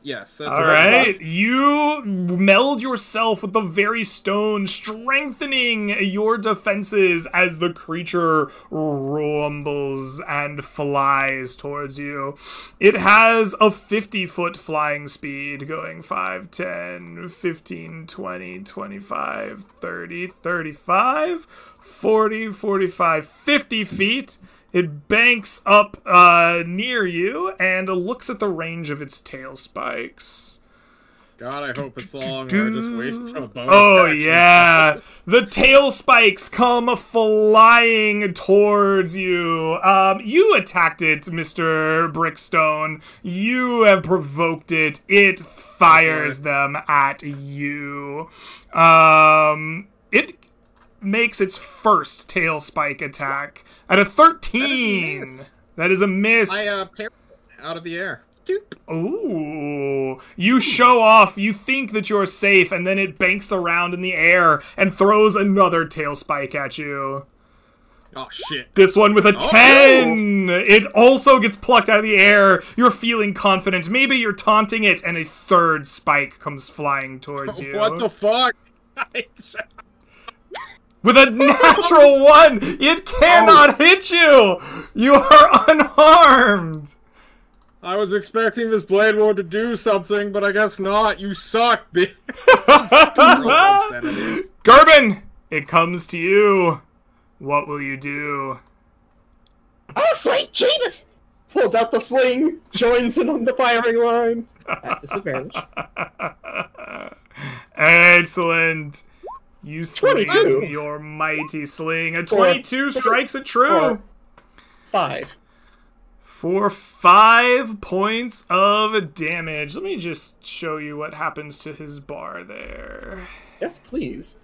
Yes, that's All right, you meld yourself with the very stone, strengthening your defenses as the creature rumbles and flies towards you. It has a 50-foot flying speed, going 5, 10, 15, 20, 25, 30, 35, 40, 45, 50 feet. It banks up near you and looks at the range of its tail spikes. God, I hope it's long, or I just wasted a bonus Oh, action. yeah. The tail spikes come flying towards you. You attacked it, Mr. Brickstone. You have provoked it. It fires them at you. It makes its first tail spike attack at a 13. That is a miss. I parry out of the air. Doop. Ooh. You show off, you think that you're safe, and then it banks around in the air and throws another tail spike at you. Oh, shit. This one with a 10! It also gets plucked out of the air. You're feeling confident. Maybe you're taunting it, and a third spike comes flying towards you. What the fuck? With a natural 1! It cannot hit you! You are unharmed! I was expecting this Blade Ward to do something, but I guess not. You suck, bitch. Gerbin, it comes to you. What will you do? Oh, sweet Jeebus! Pulls out the sling, joins in on the firing line. At disadvantage. Excellent. You swing 22. your mighty sling. A 22 strikes it true. 5. For 5 points of damage. Let me just show you what happens to his bar there. Yes, please.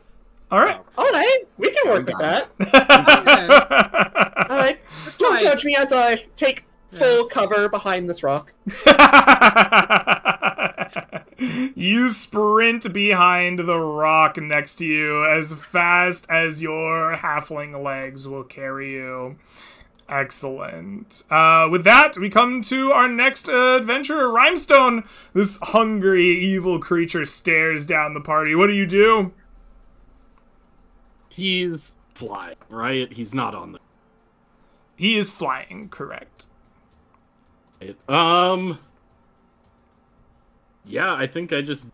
All right. All right, we can work with that. All right, don't judge me as I take full cover behind this rock. You sprint behind the rock next to you as fast as your halfling legs will carry you. Excellent. With that, we come to our next adventurer, Rhymestone. This hungry, evil creature stares down the party. What do you do? He's flying, right? He's not on the... He is flying, correct. Yeah, I think I just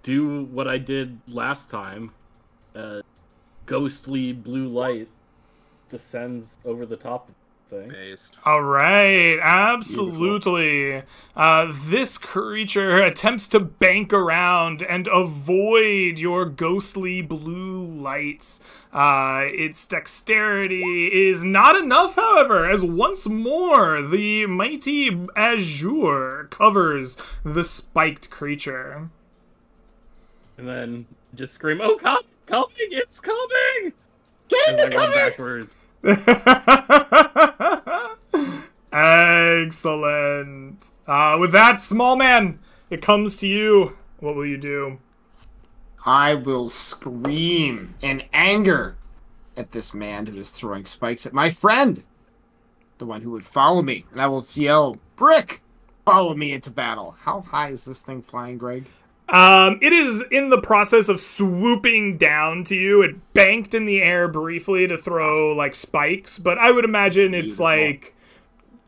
do what I did last time. Ghostly blue light descends over the top of the thing. Based. All right, absolutely. This creature attempts to bank around and avoid your ghostly blue lights. Its dexterity is not enough, however, as once more the mighty azure covers the spiked creature. And then just scream, "Oh, coming! It's coming!" Get in the As I run cover! backwards. Excellent. With that, small man, it comes to you. What will you do? I will scream in anger at this man who is throwing spikes at my friend, the one who would follow me, and I will yell, "Brick, follow me into battle." How high is this thing flying, Greg? It is in the process of swooping down to you. It banked in the air briefly to throw, like, spikes, but I would imagine it's, like,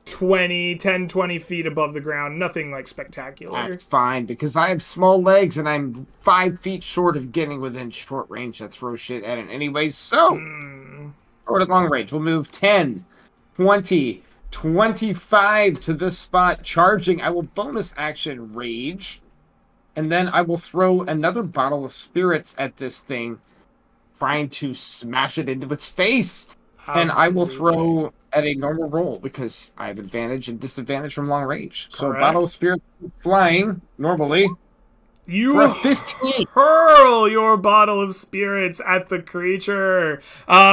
10, 20 feet above the ground. Nothing, like, spectacular. That's fine, because I have small legs, and I'm 5 feet short of getting within short range to throw shit at it anyway, so... Or at long range, we'll move 10, 20, 25 to this spot, charging. I will bonus action Rage. And then I will throw another bottle of spirits at this thing, trying to smash it into its face. Absolutely. And I will throw at a normal roll, because I have advantage and disadvantage from long range. So Correct. bottle of spirits flying, normally, for You a 15. hurl your bottle of spirits at the creature,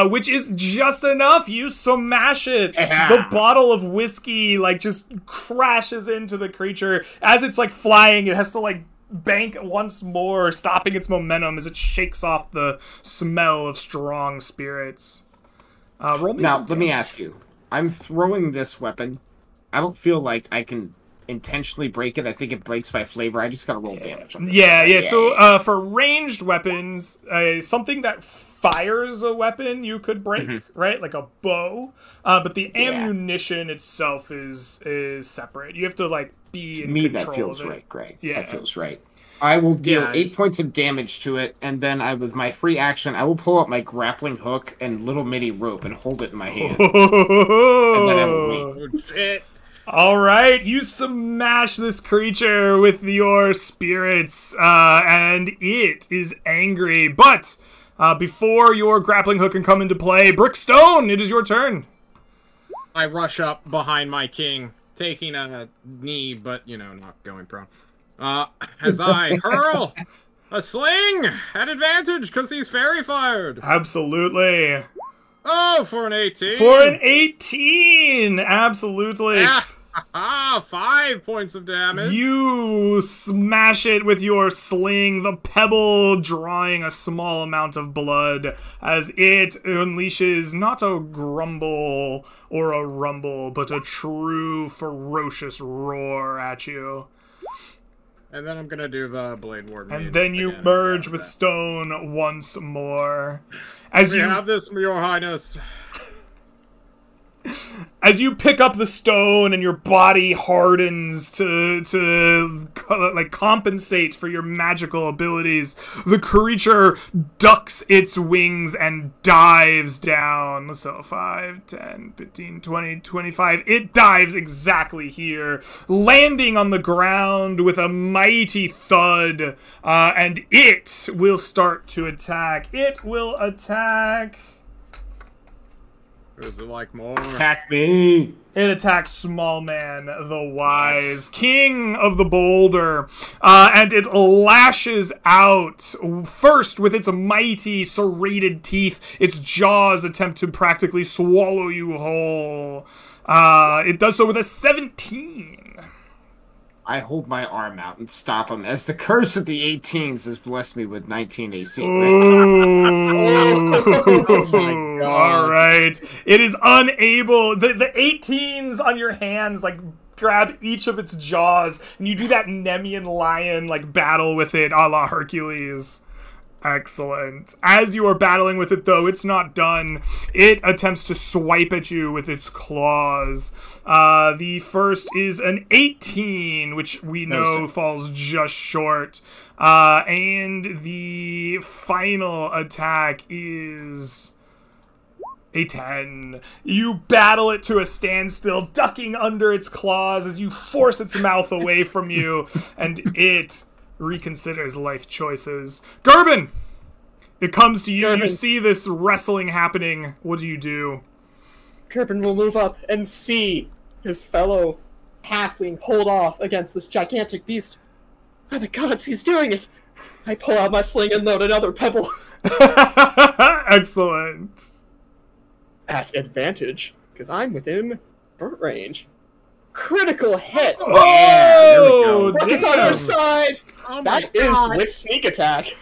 which is just enough. You smash it. Yeah. The bottle of whiskey, like, just crashes into the creature. As it's, like, flying, it has to, like, bank once more, stopping its momentum as it shakes off the smell of strong spirits. Roll me Now, some let me ask you. I'm throwing this weapon. I don't feel like I can intentionally break it. I think it breaks by flavor. I just gotta roll damage on this. Yeah. So, for ranged weapons, something that fires a weapon you could break, right? Like a bow. But the ammunition itself is separate. You have to, like, be in Me, control that feels of it. right, Greg. Yeah. That feels right. I will deal Yeah. 8 points of damage to it, and then with my free action, I will pull out my grappling hook and little mini rope and hold it in my hand. And then I will leave. Oh, shit. All right, you smash this creature with your spirits, and it is angry. But before your grappling hook can come into play, Brickstone, it is your turn. I rush up behind my king, taking a knee, but, you know, not going prone. As I hurl a sling at advantage, because he's fairy fired. Absolutely. Oh, for an 18. For an 18, absolutely. Ah, 5 points of damage. You smash it with your sling, the pebble drawing a small amount of blood as it unleashes not a grumble or a rumble, but a true ferocious roar at you. And then I'm gonna do the Blade Ward. And then you merge with stone once more. As We you have this, Your Highness. As you pick up the stone and your body hardens to like compensate for your magical abilities, the creature ducks its wings and dives down. So 5, 10, 15, 20, 25. It dives exactly here, landing on the ground with a mighty thud, and it will start to attack. It will attack... Or is it like more? Attack me! It attacks Small Man, the Wise, king of the boulder, and it lashes out, first with its mighty, serrated teeth. Its jaws attempt to practically swallow you whole. It does so with a 17. I hold my arm out and stop him, as the curse of the 18s has blessed me with 19 AC. Oh my all right. It is unable. The 18s on your hands like grab each of its jaws, and you do that Nemean lion like battle with it, a la Hercules. Excellent. As you are battling with it, though, it's not done. It attempts to swipe at you with its claws. The first is an 18, which we know falls just short. And the final attack is a 10. You battle it to a standstill, ducking under its claws as you force its mouth away from you, and it reconsiders life choices. Gerbin! It comes to you. Gerbin. You see this wrestling happening. What do you do? Gerbin will move up and see his fellow halfling hold off against this gigantic beast. By the gods, he's doing it! I pull out my sling and load another pebble. Excellent. At advantage, because I'm within burnt range. Critical hit! Oh, Look, it's on damn. our side! Oh my That is God. with sneak attack.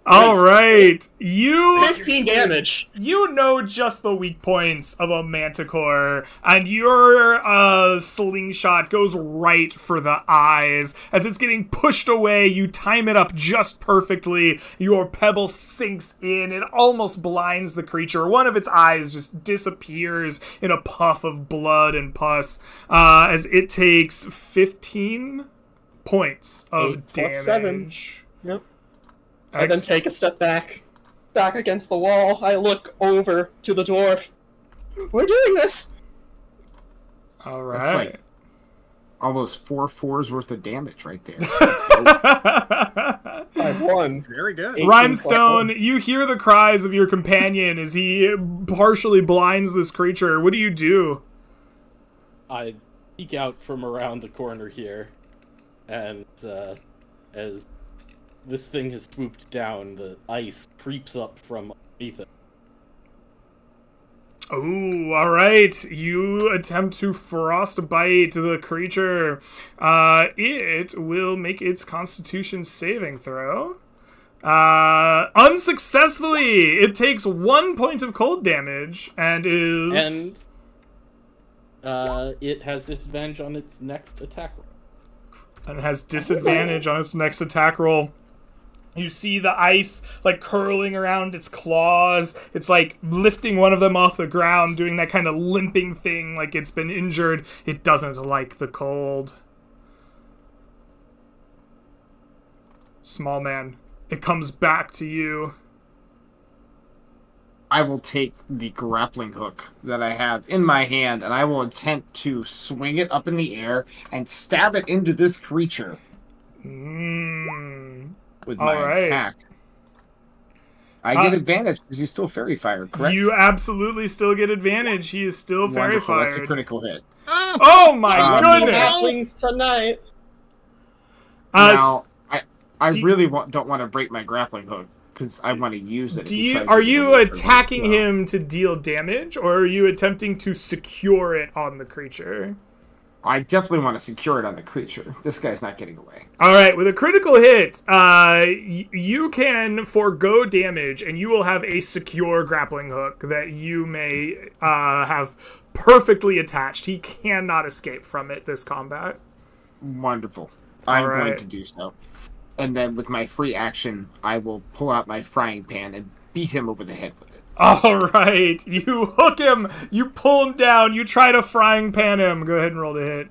All right. You 15 damage. You know just the weak points of a manticore, and your slingshot goes right for the eyes. As it's getting pushed away, you time it up just perfectly. Your pebble sinks in. It almost blinds the creature. One of its eyes just disappears in a puff of blood and pus, as it takes 15 points of 8 damage. plus 7. Yep. I then take a step back against the wall. I look over to the dwarf. We're doing this! All right. That's like almost 4 4s worth of damage right there. I won. Very good. 18 Rhymestone, plus 1. you hear the cries of your companion as he partially blinds this creature. What do? I peek out from around the corner here, and as this thing has swooped down, the ice creeps up from underneath it. Oh, all right. You attempt to frostbite the creature. It will make its Constitution saving throw. Unsuccessfully. It takes 1 point of cold damage and is... And it has disadvantage on its next attack roll. And has disadvantage on its next attack roll. You see the ice, like, curling around its claws. It's, like, lifting one of them off the ground, doing that kind of limping thing like it's been injured. It doesn't like the cold. Small Man, it comes back to you. I will take the grappling hook that I have in my hand, and I will attempt to swing it up in the air and stab it into this creature with my attack. I get advantage because he's still fairy fire, correct? You absolutely still get advantage. He is still fairy Wonderful. fired. That's a critical hit. Oh my goodness! Halflings tonight. Now, I really don't want to break my grappling hook because I want to use it. Are you attacking him to deal damage, or are you attempting to secure it on the creature? I definitely want to secure it on the creature. This guy's not getting away. All right, with a critical hit, you can forego damage, and you will have a secure grappling hook that you may have perfectly attached. He cannot escape from it this combat. Wonderful. I'm going to do so. And then with my free action, I will pull out my frying pan and beat him over the head with it. All right, you hook him, you pull him down, you try to frying pan him. Go ahead and roll to hit.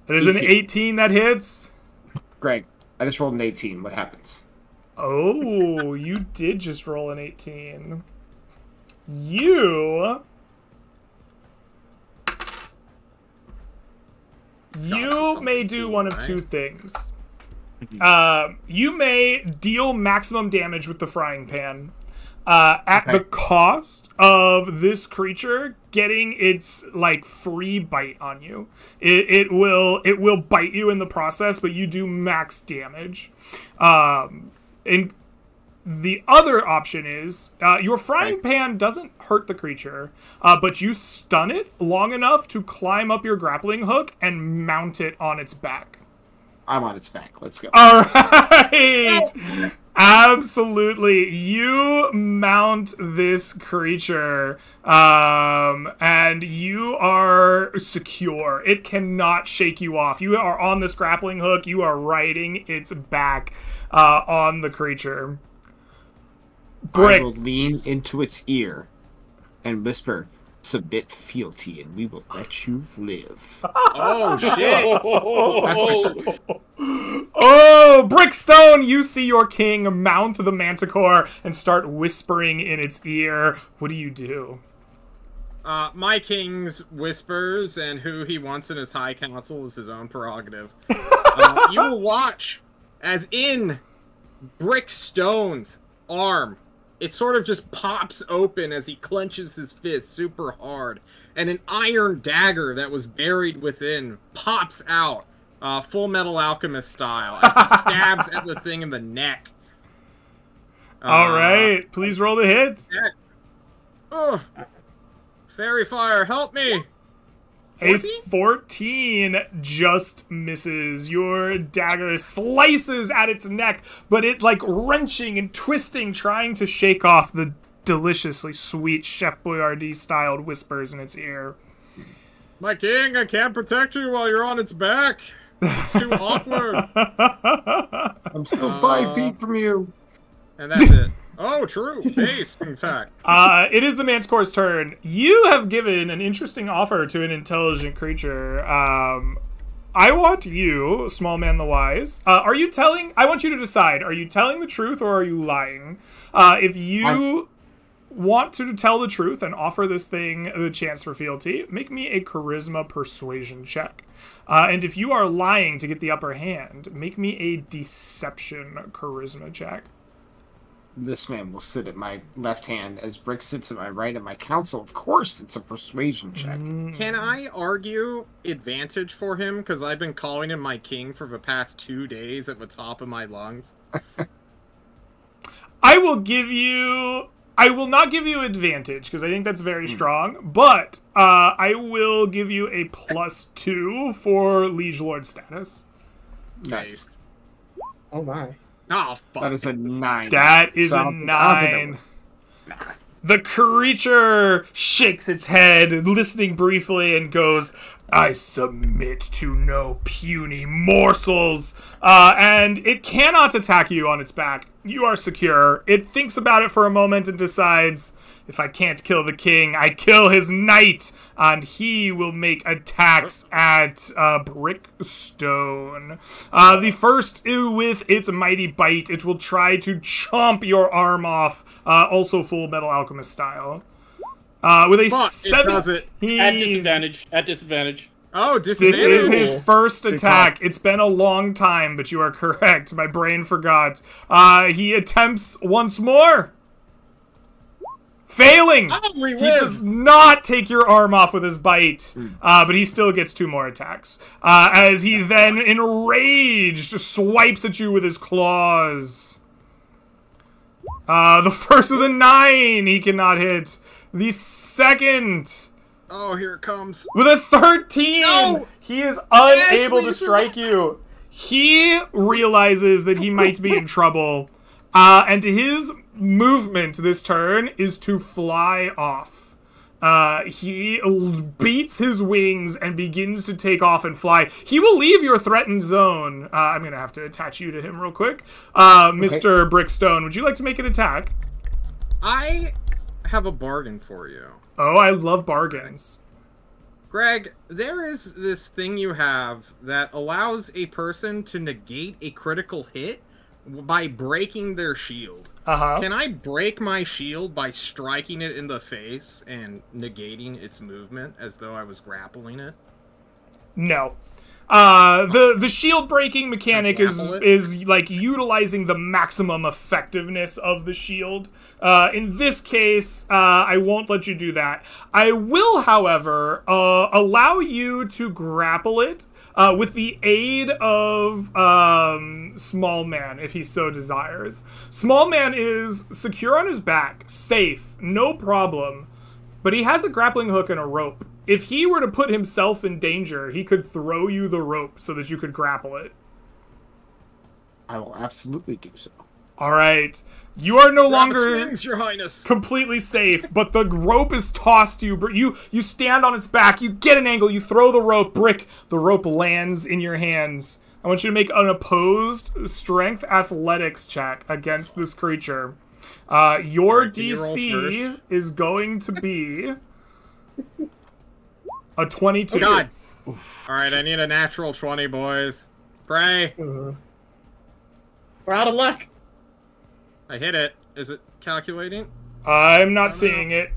It is an 18 that hits. Greg, I just rolled an 18. What happens? Oh, you did just roll an 18. You may do one of two things. You may deal maximum damage with the frying pan. at the cost of this creature getting its like free bite on you. It will bite you in the process, but you do max damage. And the other option is your frying pan doesn't hurt the creature, but you stun it long enough to climb up your grappling hook and mount it on its back. I'm on its back. Let's go. All right. Absolutely. You mount this creature, and you are secure. It cannot shake you off. You are on this grappling hook. You are riding its back on the creature. I will lean into its ear and whisper, "Submit fealty, and we will let you live." Oh, shit! Oh, Brickstone, you see your king mount the Manticore and start whispering in its ear. What do you do? My king's whispers, and who he wants in his high council is his own prerogative. You will watch as in Brickstone's arm, it sort of just pops open as he clenches his fist super hard, and an iron dagger that was buried within pops out, Full Metal Alchemist style, as he stabs at the thing in the neck. All right, please roll the hit. Oh, fairy fire, help me! A 14 just misses. Your dagger slices at its neck, but it like wrenching and twisting, trying to shake off the deliciously sweet Chef Boyardee styled whispers in its ear. My king, I can't protect you while you're on its back. It's too awkward. I'm still 5 feet from you. And that's it. Oh, true. Base, in fact. It is the Manticore's turn. You have given an interesting offer to an intelligent creature. I want you, small man the wise. Are you telling... I want you to decide. Are you telling the truth or are you lying? If you want to tell the truth and offer this thing the chance for fealty, make me a charisma persuasion check. And if you are lying to get the upper hand, make me a deception charisma check. This man will sit at my left hand as Brick sits at my right at my council. Of course, it's a persuasion check. Can I argue advantage for him? Because I've been calling him my king for the past 2 days at the top of my lungs. I will not give you advantage because I think that's very strong, but I will give you a +2 for Liege Lord status. Nice. Oh my. Oh, fuck. That is a 9. That is a 9. The creature shakes its head, listening briefly, and goes, "I submit to no puny morsels." And it cannot attack you on its back. You are secure. It thinks about it for a moment and decides, if I can't kill the king, I kill his knight, and he will make attacks at Brickstone. The first, with its mighty bite, it will try to chomp your arm off, also Full Metal Alchemist style. With a 17. At disadvantage. At disadvantage. Oh, disadvantage. This is his first attack. It's been a long time, but you are correct. My brain forgot. He attempts once more. Failing! Oh, he does not take your arm off with his bite, but he still gets 2 more attacks. As he then, enraged, swipes at you with his claws. The first with a 9, he cannot hit. The second... Oh, here it comes. With a 13! No! He is unable to strike you. He realizes that he might be in trouble. And his movement this turn is to fly off. He beats his wings and begins to take off and fly. He will leave your threatened zone. I'm going to have to attach you to him real quick. Mr. Brickstone, would you like to make an attack? I have a bargain for you. Oh, I love bargains. Greg, there is this thing you have that allows a person to negate a critical hit by breaking their shield. Can I break my shield by striking it in the face and negating its movement as though I was grappling it? No. The shield breaking mechanic is like utilizing the maximum effectiveness of the shield. In this case, I won't let you do that. I will, however, allow you to grapple it with the aid of Small Man, if he so desires. Small Man is secure on his back, safe, no problem, but he has a grappling hook and a rope. If he were to put himself in danger, he could throw you the rope so that you could grapple it. I will absolutely do so. All right. You are no longer wings, Your Highness. completely safe, but the rope is tossed to you. You stand on its back, you get an angle, you throw the rope, Brick, the rope lands in your hands. I want you to make an opposed strength athletics check against this creature. Your DC is going to be a 22. Oh, God. Alright, I need a natural 20, boys. Pray. We're out of luck. I hit it. Is it calculating? I'm not seeing it.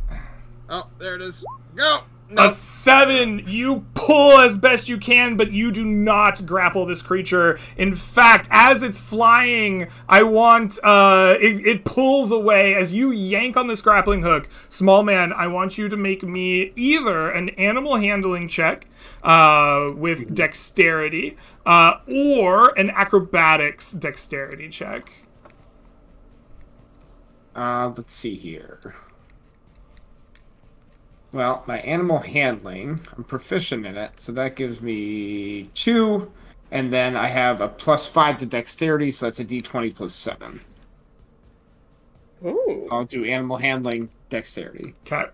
Oh, there it is. Go! No. A 7! You pull as best you can, but you do not grapple this creature. In fact, as it's flying, I want, it pulls away. As you yank on this grappling hook, Small Man, I want you to make me either an animal handling check with dexterity, or an acrobatics dexterity check. Let's see here. Well, my animal handling, I'm proficient in it, so that gives me 2, and then I have a +5 to dexterity, so that's a d20 plus 7. Ooh. I'll do animal handling dexterity. Okay.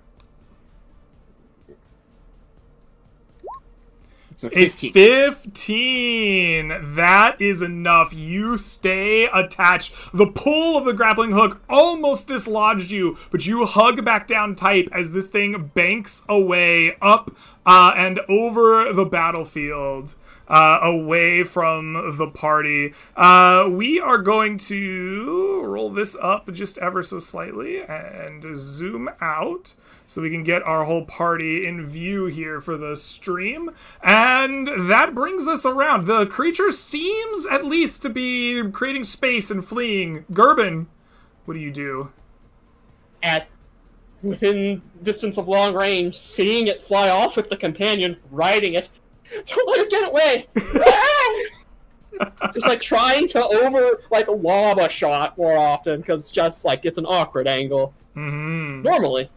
It's a 15. 15! That is enough. You stay attached. The pull of the grappling hook almost dislodged you, but you hug back down tight as this thing banks away up and over the battlefield, away from the party. We are going to roll this up just ever so slightly and zoom out, so we can get our whole party in view here for the stream. And that brings us around. The creature seems at least to be creating space and fleeing. Gerben, what do you do? Within distance of long range, seeing it fly off with the companion, riding it. Don't let it get away! Just like trying to lob a shot more often, because just like it's an awkward angle. Mm-hmm. Normally.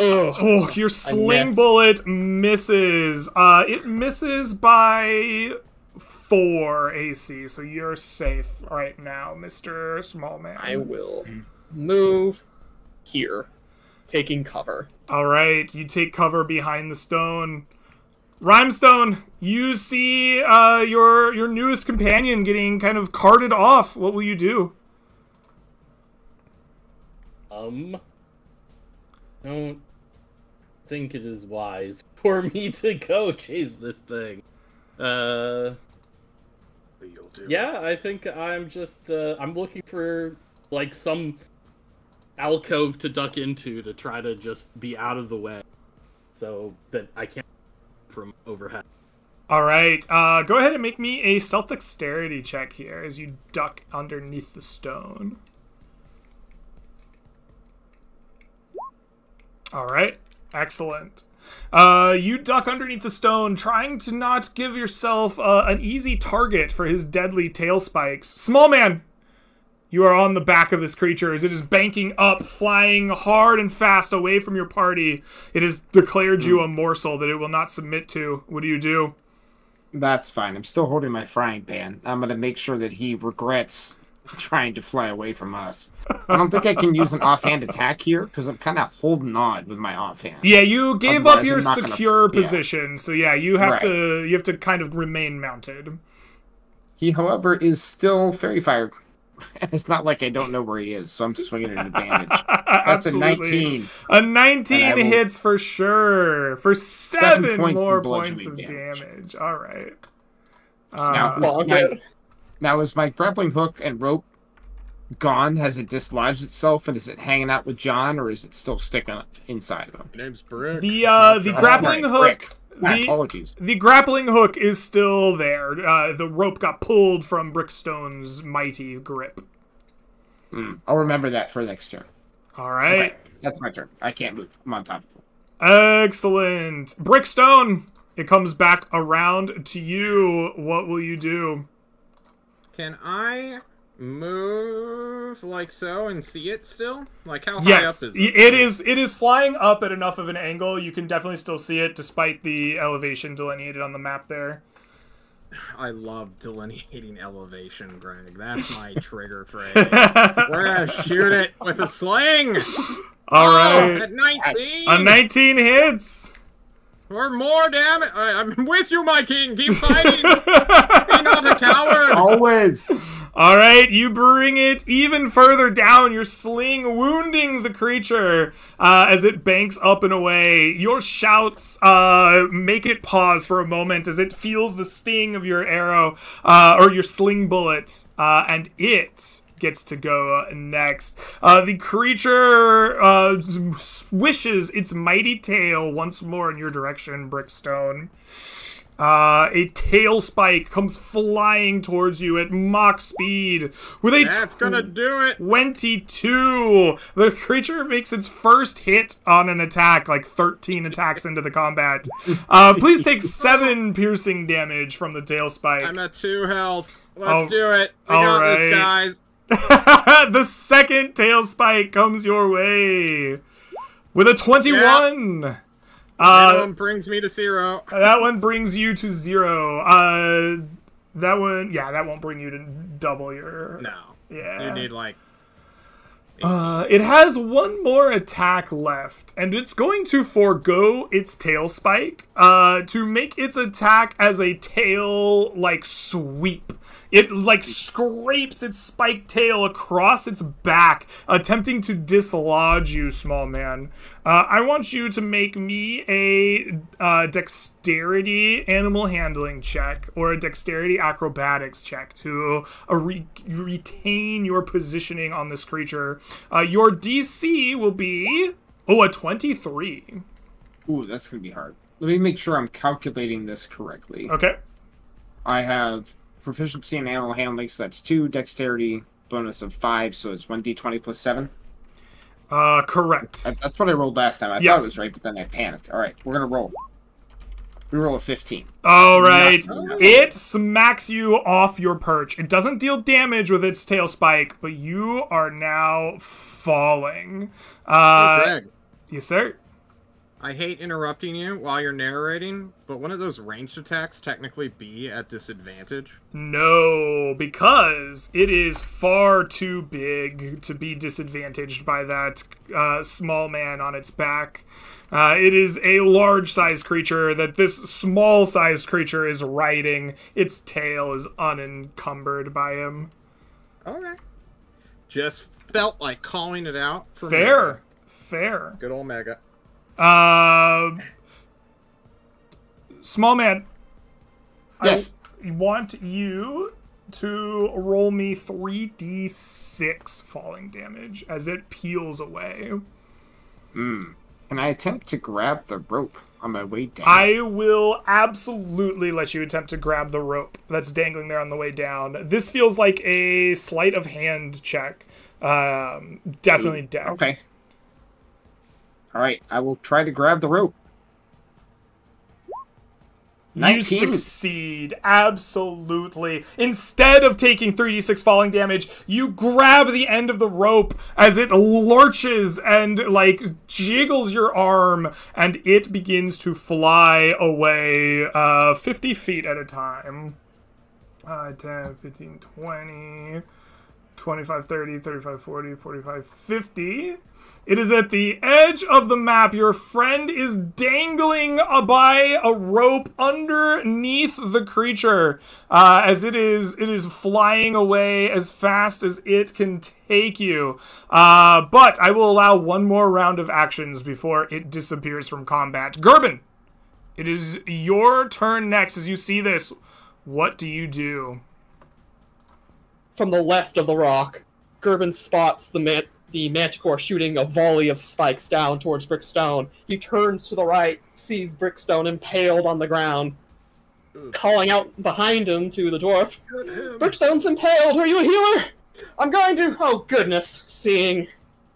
Ugh. Oh, your sling bullet misses. It misses by 4 AC, so you're safe right now, Mr. Small Man. I will move here, taking cover. All right, you take cover behind the stone. Rhymestone, you see your newest companion getting kind of carted off. What will you do? Don't think it is wise for me to go chase this thing. You'll do. Yeah, I think I'm just I'm looking for like some alcove to duck into to try to just be out of the way, so that I can't from overhead. All right, go ahead and make me a stealth dexterity check here as you duck underneath the stone. All right, excellent. You duck underneath the stone, trying to not give yourself an easy target for his deadly tail spikes. Small Man, you are on the back of this creature as it is banking up, flying hard and fast away from your party. It has declared you a morsel that it will not submit to. What do you do? That's fine. I'm still holding my frying pan. I'm going to make sure that he regrets trying to fly away from us. I don't think I can use an offhand attack here because I'm kind of holding on with my offhand. Yeah, you gave up your secure position, so yeah, you have to kind of remain mounted. He, however, is still fairy fired. It's not like I don't know where he is, so I'm swinging an advantage. That's a 19. A 19 hits for sure. For 7 more points of damage. All right. Now, is my grappling hook and rope gone? Has it dislodged itself, and is it hanging out with John, or is it still sticking inside of him? My name's Brick. The grappling hook. My apologies. The grappling hook is still there. The rope got pulled from Brickstone's mighty grip. I'll remember that for next turn. All right. Okay, that's my turn. I can't move. I'm on top of it. Excellent. Brickstone, it comes back around to you. What will you do? Can I move like so and see it still? Like how high up is it? It is flying up at enough of an angle. You can definitely still see it despite the elevation delineated on the map there. I love delineating elevation, Greg. That's my trigger phrase. We're gonna shoot it with a sling. All right. At 19. A 19 hits. Or more, damn it! I'm with you, my king. Keep fighting. Be not a coward. Always. All right, you bring it even further down. Your sling wounding the creature as it banks up and away. Your shouts make it pause for a moment as it feels the sting of your arrow or your sling bullet, and it gets to go next. The creature swishes its mighty tail once more in your direction, Brickstone. A tail spike comes flying towards you at Mach speed with a That's gonna do it. 22. The creature makes its first hit on an attack, like 13 attacks into the combat. Please take 7 piercing damage from the tail spike. I'm at 2 health. Let's do it. We all got right. this, guys. The second tail spike comes your way with a 21. That one brings me to 0. That one brings you to 0. That won't bring you to double your. No. Yeah. You need like. It has one more attack left, and it's going to forego its tail spike to make its attack as a tail like sweep. It like scrapes its spiked tail across its back, attempting to dislodge you, small man. I want you to make me a dexterity animal handling check or a dexterity acrobatics check to retain your positioning on this creature. Your DC will be, a 23. Ooh, that's going to be hard. Let me make sure I'm calculating this correctly. Okay. I have proficiency in animal handling, so that's 2, dexterity, bonus of 5, so it's 1d20 plus 7. Correct. That's what I rolled last time. I thought it was right, but then I panicked. All right, we're going to roll. We roll a 15. All right. It smacks you off your perch. It doesn't deal damage with its tail spike, but you are now falling. Hey, Greg, Yes, sir. I hate interrupting you while you're narrating, but one of those ranged attacks technically be at disadvantage? No, because it is far too big to be disadvantaged by that small man on its back. It is a large-sized creature that this small-sized creature is riding. Its tail is unencumbered by him. Okay. Just felt like calling it out for Fair. Mega. Fair. Good old Mega. Small man. Yes. I want you to roll me 3d6 falling damage as it peels away. Can I attempt to grab the rope on my way down? I will absolutely let you attempt to grab the rope that's dangling there on the way down. This feels like a sleight of hand check. Definitely dex. Okay. All right, I will try to grab the rope. You 19. succeed, absolutely. Instead of taking 3d6 falling damage, you grab the end of the rope as it lurches and, like, jiggles your arm, and it begins to fly away 50 feet at a time. 10, 15, 20, 25, 30, 35, 40, 45, 50. It is at the edge of the map. Your friend is dangling by a rope underneath the creature as it is flying away as fast as it can take you. But I will allow one more round of actions before it disappears from combat. Gerben, it is your turn next. As you see this, what do you do? From the left of the rock, Gerben spots the the Manticore shooting a volley of spikes down towards Brickstone. He turns to the right, sees Brickstone impaled on the ground, calling out behind him to the dwarf. Brickstone's impaled, are you a healer? I'm going to... Oh, goodness. Seeing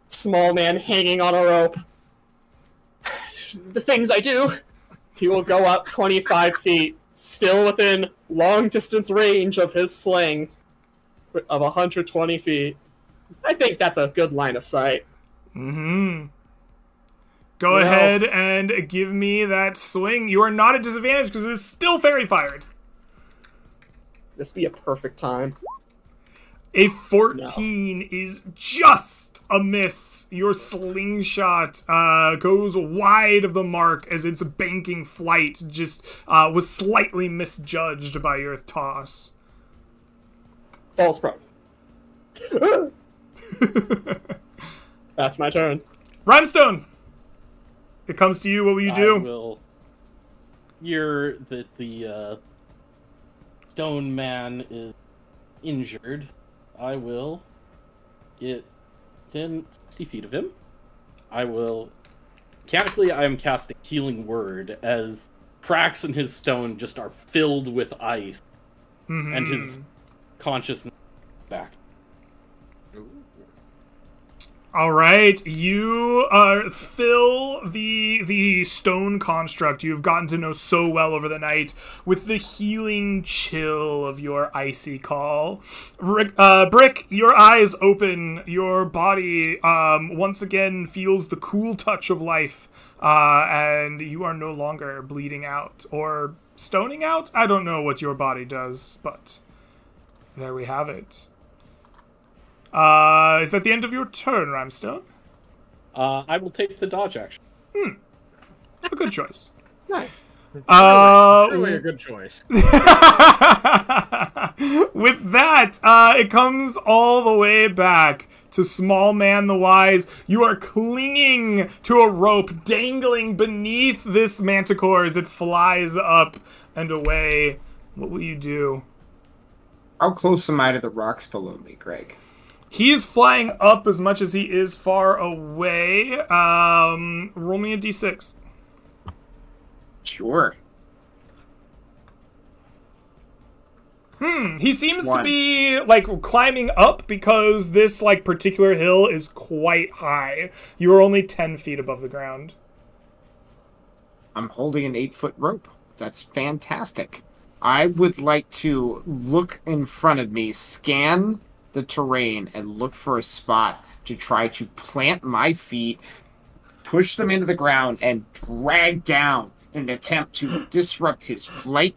small man hanging on a rope. The things I do. He will go up 25 feet, still within long-distance range of his sling of 120 feet. I think that's a good line of sight. Mm-hmm. Go ahead and give me that swing. You are not at disadvantage because it is still fairy fired. This be a perfect time. A 14 is just a miss. Your slingshot goes wide of the mark as its banking flight just was slightly misjudged by your toss. Falls prone. That's my turn. Rhymestone! It comes to you. What will you do? I will. You're the stone man is injured. I will get within 60 feet of him. I will... Mechanically, I am casting Healing Word as cracks in his stone just are filled with ice. Mm-hmm. And his consciousness is back. All right, you fill the stone construct you've gotten to know so well over the night with the healing chill of your icy call. Brick, your eyes open. Your body once again feels the cool touch of life, and you are no longer bleeding out or stoning out. I don't know what your body does, but there we have it. Is that the end of your turn, Rhymestone? I will take the dodge action. A good choice. Nice. Truly a good choice. With that, it comes all the way back to Small Man the Wise. You are clinging to a rope, dangling beneath this manticore as it flies up and away. What will you do? How close am I to the rocks below me, Greg? He is flying up as much as he is far away. Roll me a d6. Sure. He seems to be, like, climbing up because this, like, particular hill is quite high. You are only 10 feet above the ground. I'm holding an 8-foot rope. That's fantastic. I would like to look in front of me, scan the terrain, and look for a spot to try to plant my feet, push them into the ground, and drag down in an attempt to disrupt his flight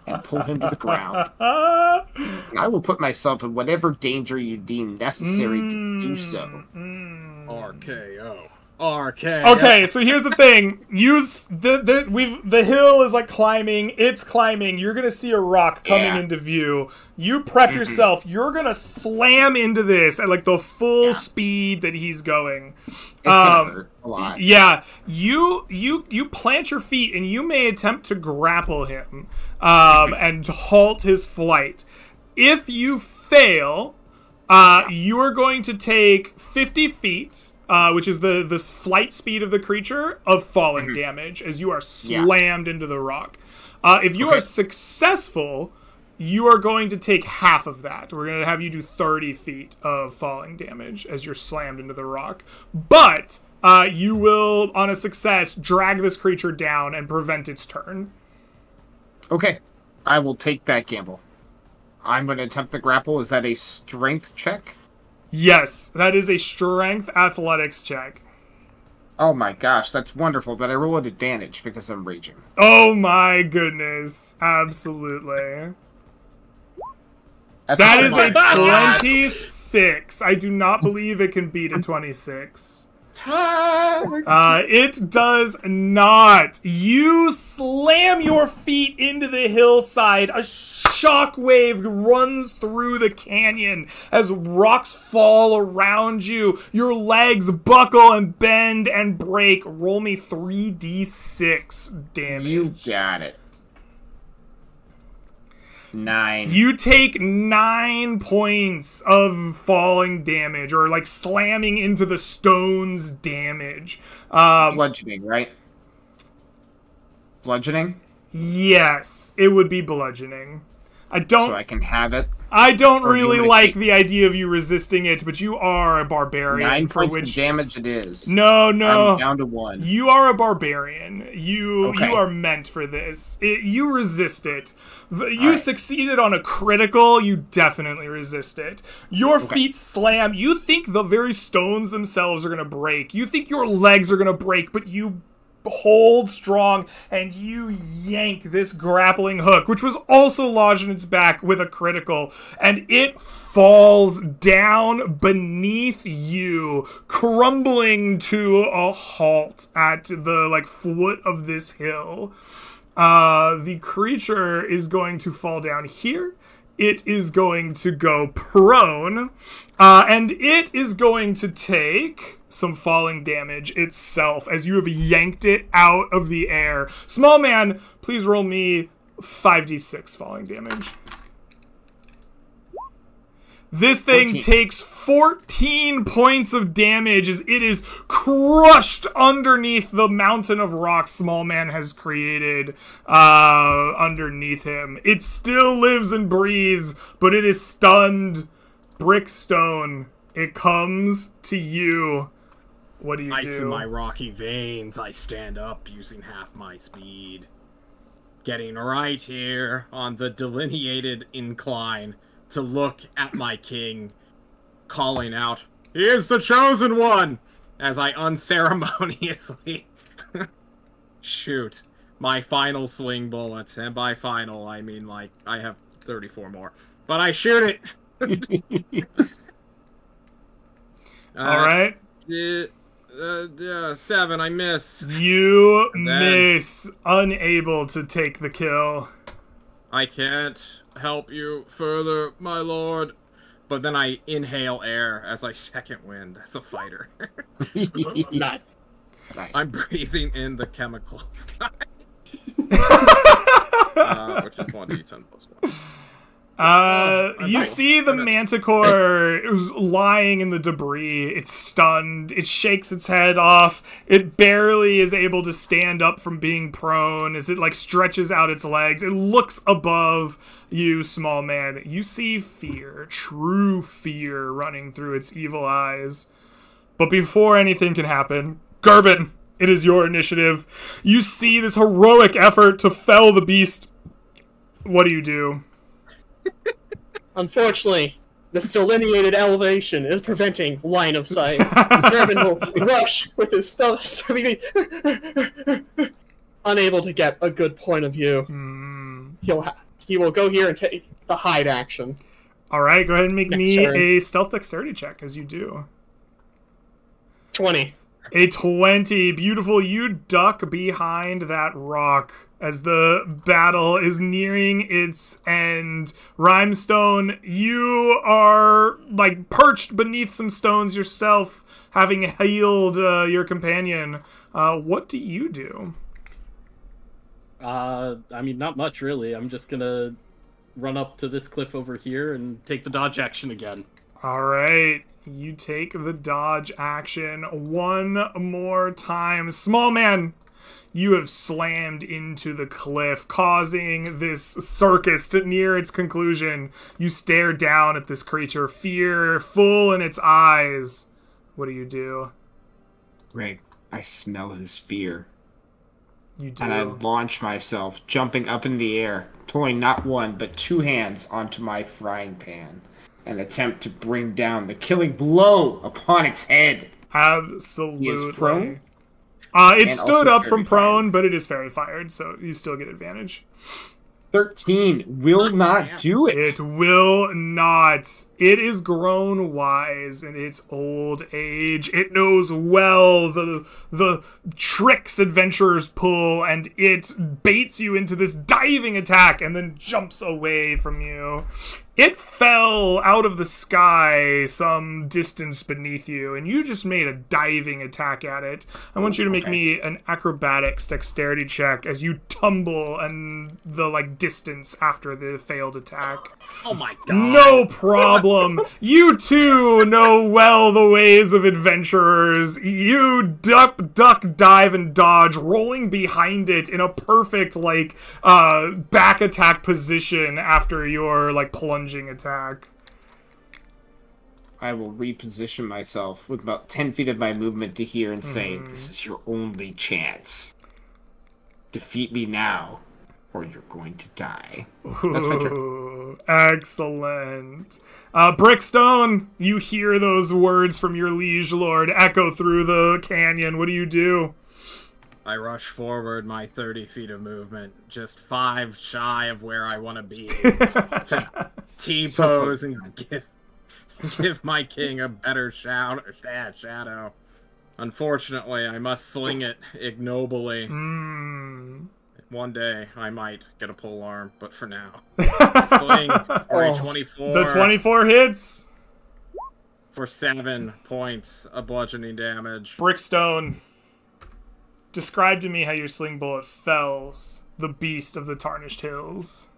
and pull him to the ground. And I will put myself in whatever danger you deem necessary to do so. RKO. RKO. Okay, so here's the thing. The hill is like climbing, it's climbing. You're gonna see a rock coming into view. You prep yourself. You're gonna slam into this at like the full speed that he's going. It's gonna hurt a lot. Yeah, you plant your feet and you may attempt to grapple him and halt his flight. If you fail, you are going to take 50 feet. Which is the flight speed of the creature, of falling damage as you are slammed into the rock. If you are successful, you are going to take half of that. We're going to have you do 30 feet of falling damage as you're slammed into the rock. But you will, on a success, drag this creature down and prevent its turn. Okay, I will take that gamble. I'm going to attempt the grapple. Is that a strength check? Yes, that is a strength athletics check. Oh my gosh, that's wonderful. That I roll at advantage because I'm raging. Oh my goodness. Absolutely. That's That is a God. 26. I do not believe it can beat a 26. It does not. You slam your feet into the hillside. A shockwave runs through the canyon as rocks fall around you. Your legs buckle and bend and break. Roll me 3d6 damage. You got it. 9. You take 9 points of falling damage, or like slamming into the stones damage. Bludgeoning, right? Bludgeoning? Yes, it would be bludgeoning. So I can have it. I don't Or do you really wanna like take- the idea of you resisting it, but you are a barbarian. 9 for points which of damage it is. No, I'm down to 1. You are a barbarian. You Okay. are meant for this. You resist it. You succeeded on a critical. You definitely resist it. Your feet slam. You think the very stones themselves are going to break. You think your legs are going to break, but you hold strong and you yank this grappling hook, which was also lodged in its back with a critical, and it falls down beneath you, crumbling to a halt at the foot of this hill. The creature is going to fall down here. It is going to go prone, and it is going to take some falling damage itself as you have yanked it out of the air. Small man, please roll me 5d6 falling damage. This thing 14. takes 14 points of damage as it is crushed underneath the mountain of rocks Small Man has created underneath him. It still lives and breathes, but it is stunned. Brickstone, it comes to you. What do you Ice do? in my rocky veins, I stand up using half my speed. Getting right here on the delineated incline to look at my king, calling out, "He is the chosen one!" as I unceremoniously shoot my final sling bullet. And by final, I mean, like, I have 34 more. But I shoot it! All right. 7, I miss. You And then- miss, unable to take the kill. I can't help you further, my lord. But then I inhale air as I second wind as a fighter. Nice. I'm breathing in the chemical sky. Which is 1d10 plus 1. You nice. see the manticore is lying in the debris. It's stunned. It shakes its head off. It barely is able to stand up from being prone as it stretches out its legs. It looks above you, small man. You see fear, true fear running through its evil eyes. But before anything can happen, Gerbin, it is your initiative. You see this heroic effort to fell the beast. What do you do? Unfortunately, this delineated elevation is preventing line of sight. Gervin will rush with his stealth, unable to get a good point of view. He will go here and take the hide action. All right, go ahead and make me turn. a stealth dexterity check as you do. 20. A 20. Beautiful. You duck behind that rock as the battle is nearing its end. Rhymestone, you are perched beneath some stones yourself, having healed your companion. What do you do? I mean, not much really. I'm just gonna run up to this cliff over here and take the dodge action again. All right. You take the dodge action one more time. Small man, you have slammed into the cliff, causing this circus to near its conclusion. You stare down at this creature, fear full in its eyes. What do you do? Greg, I smell his fear. You do. And I launch myself, jumping up in the air, pulling not one, but 2 hands onto my frying pan, and attempt to bring down the killing blow upon its head. Absolutely. He is prone? It And stood also up from fairy prone, fired. but it is fairy fired, so you still get advantage. 13 will not do it. It will not. It is grown wise in its old age. It knows well the tricks adventurers pull, and it baits you into this diving attack and then jumps away from you. It fell out of the sky some distance beneath you, and you just made a diving attack at it. I want you to make me an acrobatics dexterity check as you tumble and the distance after the failed attack. Oh my god. No problem. You too know well the ways of adventurers. You duck, dive, and dodge, rolling behind it in a perfect back attack position after your plunging attack. I will reposition myself with about 10 feet of my movement to here and say, this is your only chance. Defeat me now, or you're going to die. That's my turn. Ooh, excellent. Brickstone, you hear those words from your liege lord echo through the canyon. What do you do? I rush forward my 30 feet of movement, just 5 shy of where I want to be. To T-pose and give my king a better shadow. Unfortunately, I must sling it ignobly. One day, I might get a pole arm, but for now. Sling for a 24. The 24 hits. For 7 points of bludgeoning damage. Brickstone, describe to me how your sling bullet fells the beast of the Tarnished Hills.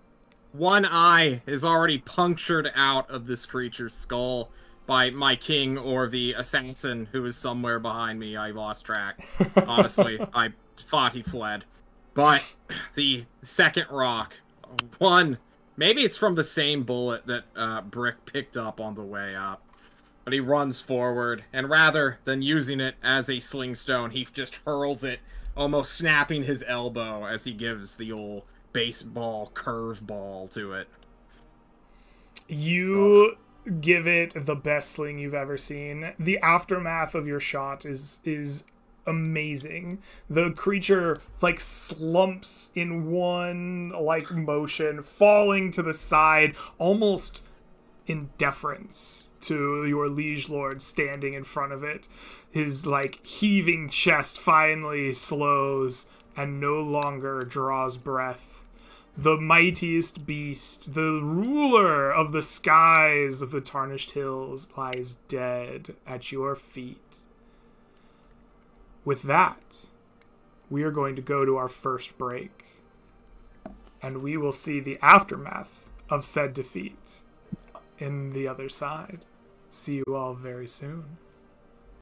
One eye is already punctured out of this creature's skull by my king or the assassin who is somewhere behind me. I lost track. Honestly, I thought he fled. But the second rock, maybe it's from the same bullet that Brick picked up on the way up. But he runs forward, and rather than using it as a sling stone, he just hurls it, almost snapping his elbow as he gives the old baseball curveball to it. You give it the best sling you've ever seen. The aftermath of your shot is amazing. The creature slumps in one motion, falling to the side, almost in deference to your liege lord standing in front of it. His heaving chest finally slows and no longer draws breath. The mightiest beast, the ruler of the skies of the Tarnished Hills, lies dead at your feet. With that, we are going to go to our first break, and we will see the aftermath of said defeat in the other side. See you all very soon.